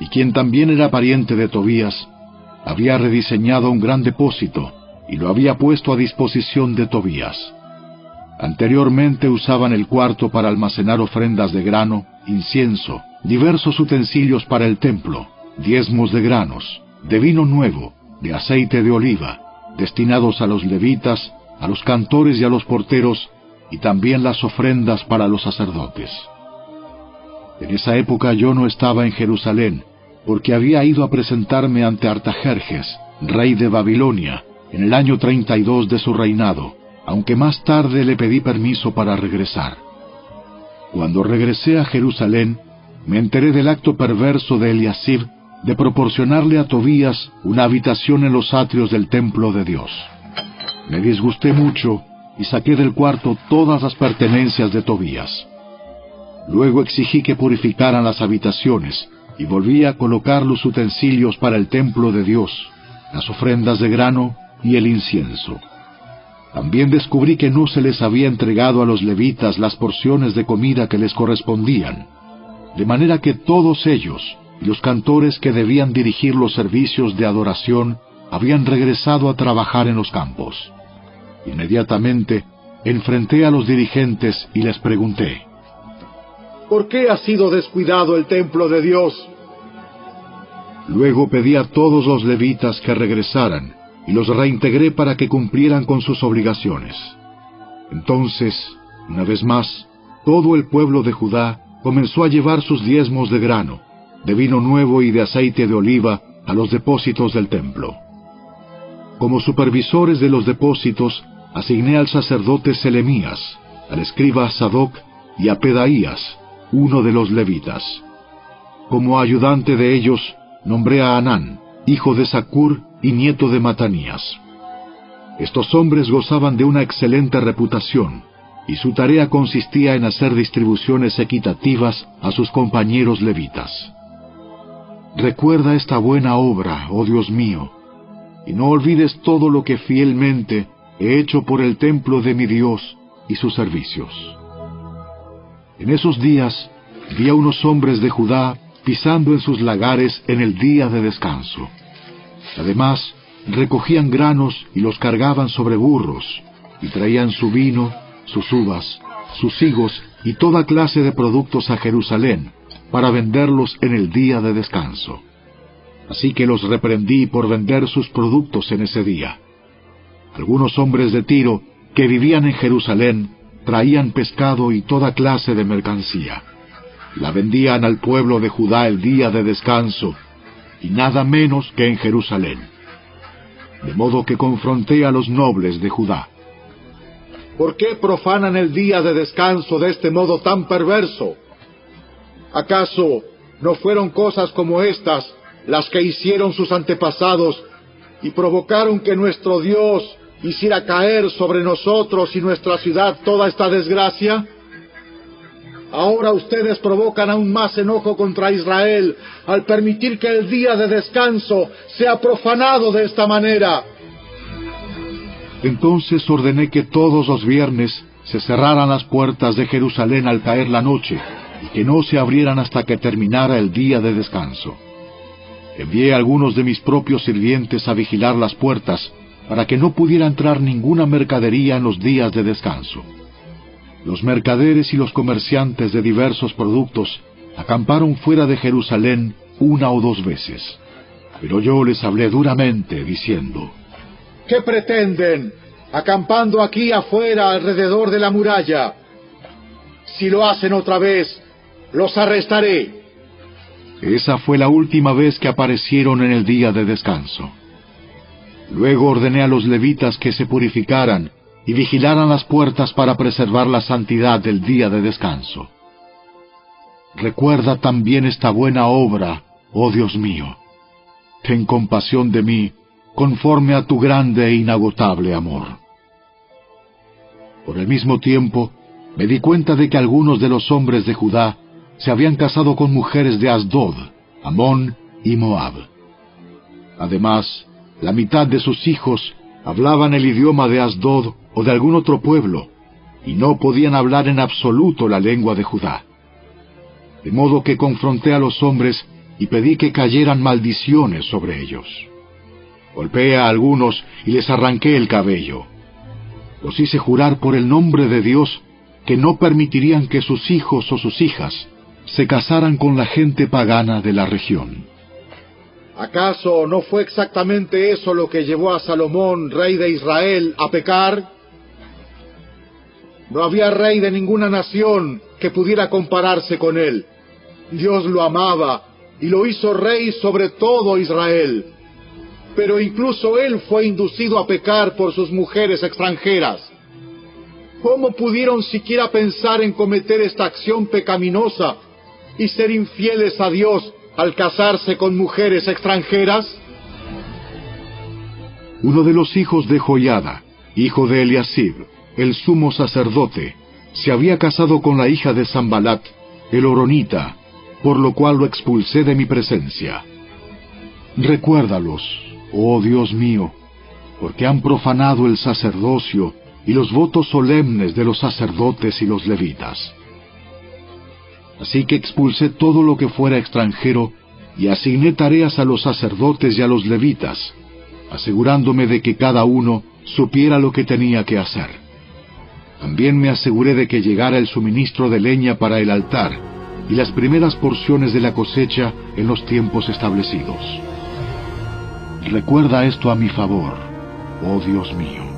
Speaker 2: y quien también era pariente de Tobías, había rediseñado un gran depósito y lo había puesto a disposición de Tobías. Anteriormente usaban el cuarto para almacenar ofrendas de grano, incienso, diversos utensilios para el templo, diezmos de granos, de vino nuevo, de aceite de oliva, destinados a los levitas, a los cantores y a los porteros, y también las ofrendas para los sacerdotes. En esa época yo no estaba en Jerusalén, porque había ido a presentarme ante Artajerjes, rey de Babilonia, en el año 32 de su reinado, aunque más tarde le pedí permiso para regresar. Cuando regresé a Jerusalén, me enteré del acto perverso de Eliasib de proporcionarle a Tobías una habitación en los atrios del templo de Dios. Me disgusté mucho y saqué del cuarto todas las pertenencias de Tobías. Luego exigí que purificaran las habitaciones y volví a colocar los utensilios para el templo de Dios, las ofrendas de grano y el incienso. También descubrí que no se les había entregado a los levitas las porciones de comida que les correspondían, de manera que todos ellos y los cantores que debían dirigir los servicios de adoración habían regresado a trabajar en los campos. Inmediatamente enfrenté a los dirigentes y les pregunté:
Speaker 4: ¿por qué ha sido descuidado el templo de Dios?
Speaker 2: Luego pedí a todos los levitas que regresaran y los reintegré para que cumplieran con sus obligaciones. Entonces, una vez más, todo el pueblo de Judá comenzó a llevar sus diezmos de grano, de vino nuevo y de aceite de oliva a los depósitos del templo. Como supervisores de los depósitos, asigné al sacerdote Selemías, al escriba Sadoc y a Pedaías, uno de los levitas. Como ayudante de ellos, nombré a Hanán, hijo de Zacur y nieto de Matanías. Estos hombres gozaban de una excelente reputación, y su tarea consistía en hacer distribuciones equitativas a sus compañeros levitas. Recuerda esta buena obra, oh Dios mío, y no olvides todo lo que fielmente he hecho por el templo de mi Dios y sus servicios. En esos días vi a unos hombres de Judá pisando en sus lagares en el día de descanso. Además, recogían granos y los cargaban sobre burros, y traían su vino, sus uvas, sus higos y toda clase de productos a Jerusalén, para venderlos en el día de descanso. Así que los reprendí por vender sus productos en ese día. Algunos hombres de Tiro, que vivían en Jerusalén, traían pescado y toda clase de mercancía. La vendían al pueblo de Judá el día de descanso, y nada menos que en Jerusalén. De modo que confronté a los nobles de Judá.
Speaker 4: ¿Por qué profanan el día de descanso de este modo tan perverso? ¿Acaso no fueron cosas como estas las que hicieron sus antepasados y provocaron que nuestro Dios hiciera caer sobre nosotros y nuestra ciudad toda esta desgracia? Ahora ustedes provocan aún más enojo contra Israel al permitir que el día de descanso sea profanado de esta manera.
Speaker 2: Entonces ordené que todos los viernes se cerraran las puertas de Jerusalén al caer la noche, y que no se abrieran hasta que terminara el día de descanso. Envié a algunos de mis propios sirvientes a vigilar las puertas, para que no pudiera entrar ninguna mercadería en los días de descanso. Los mercaderes y los comerciantes de diversos productos acamparon fuera de Jerusalén 1 o 2 veces. Pero yo les hablé duramente, diciendo:
Speaker 4: ¿qué pretenden, acampando aquí afuera alrededor de la muralla? Si lo hacen otra vez, los arrestaré.
Speaker 2: Esa fue la última vez que aparecieron en el día de descanso. Luego ordené a los levitas que se purificaran y vigilaran las puertas para preservar la santidad del día de descanso. Recuerda también esta buena obra, oh Dios mío. Ten compasión de mí, conforme a tu grande e inagotable amor. Por el mismo tiempo, me di cuenta de que algunos de los hombres de Judá se habían casado con mujeres de Asdod, Amón y Moab. Además, la mitad de sus hijos hablaban el idioma de Asdod o de algún otro pueblo, y no podían hablar en absoluto la lengua de Judá. De modo que confronté a los hombres y pedí que cayeran maldiciones sobre ellos. Golpeé a algunos y les arranqué el cabello. Los hice jurar por el nombre de Dios que no permitirían que sus hijos o sus hijas se casaran con la gente pagana de la región.
Speaker 4: ¿Acaso no fue exactamente eso lo que llevó a Salomón, rey de Israel, a pecar? No había rey de ninguna nación que pudiera compararse con él. Dios lo amaba y lo hizo rey sobre todo Israel. Pero incluso él fue inducido a pecar por sus mujeres extranjeras. ¿Cómo pudieron siquiera pensar en cometer esta acción pecaminosa y ser infieles a Dios al casarse con mujeres extranjeras?
Speaker 2: Uno de los hijos de Joiada, hijo de Eliasib, el sumo sacerdote, se había casado con la hija de Sambalat, el horonita, por lo cual lo expulsé de mi presencia. Recuérdalos, oh Dios mío, porque han profanado el sacerdocio y los votos solemnes de los sacerdotes y los levitas. Así que expulsé todo lo que fuera extranjero y asigné tareas a los sacerdotes y a los levitas, asegurándome de que cada uno supiera lo que tenía que hacer. También me aseguré de que llegara el suministro de leña para el altar y las primeras porciones de la cosecha en los tiempos establecidos. Recuerda esto a mi favor, oh Dios mío.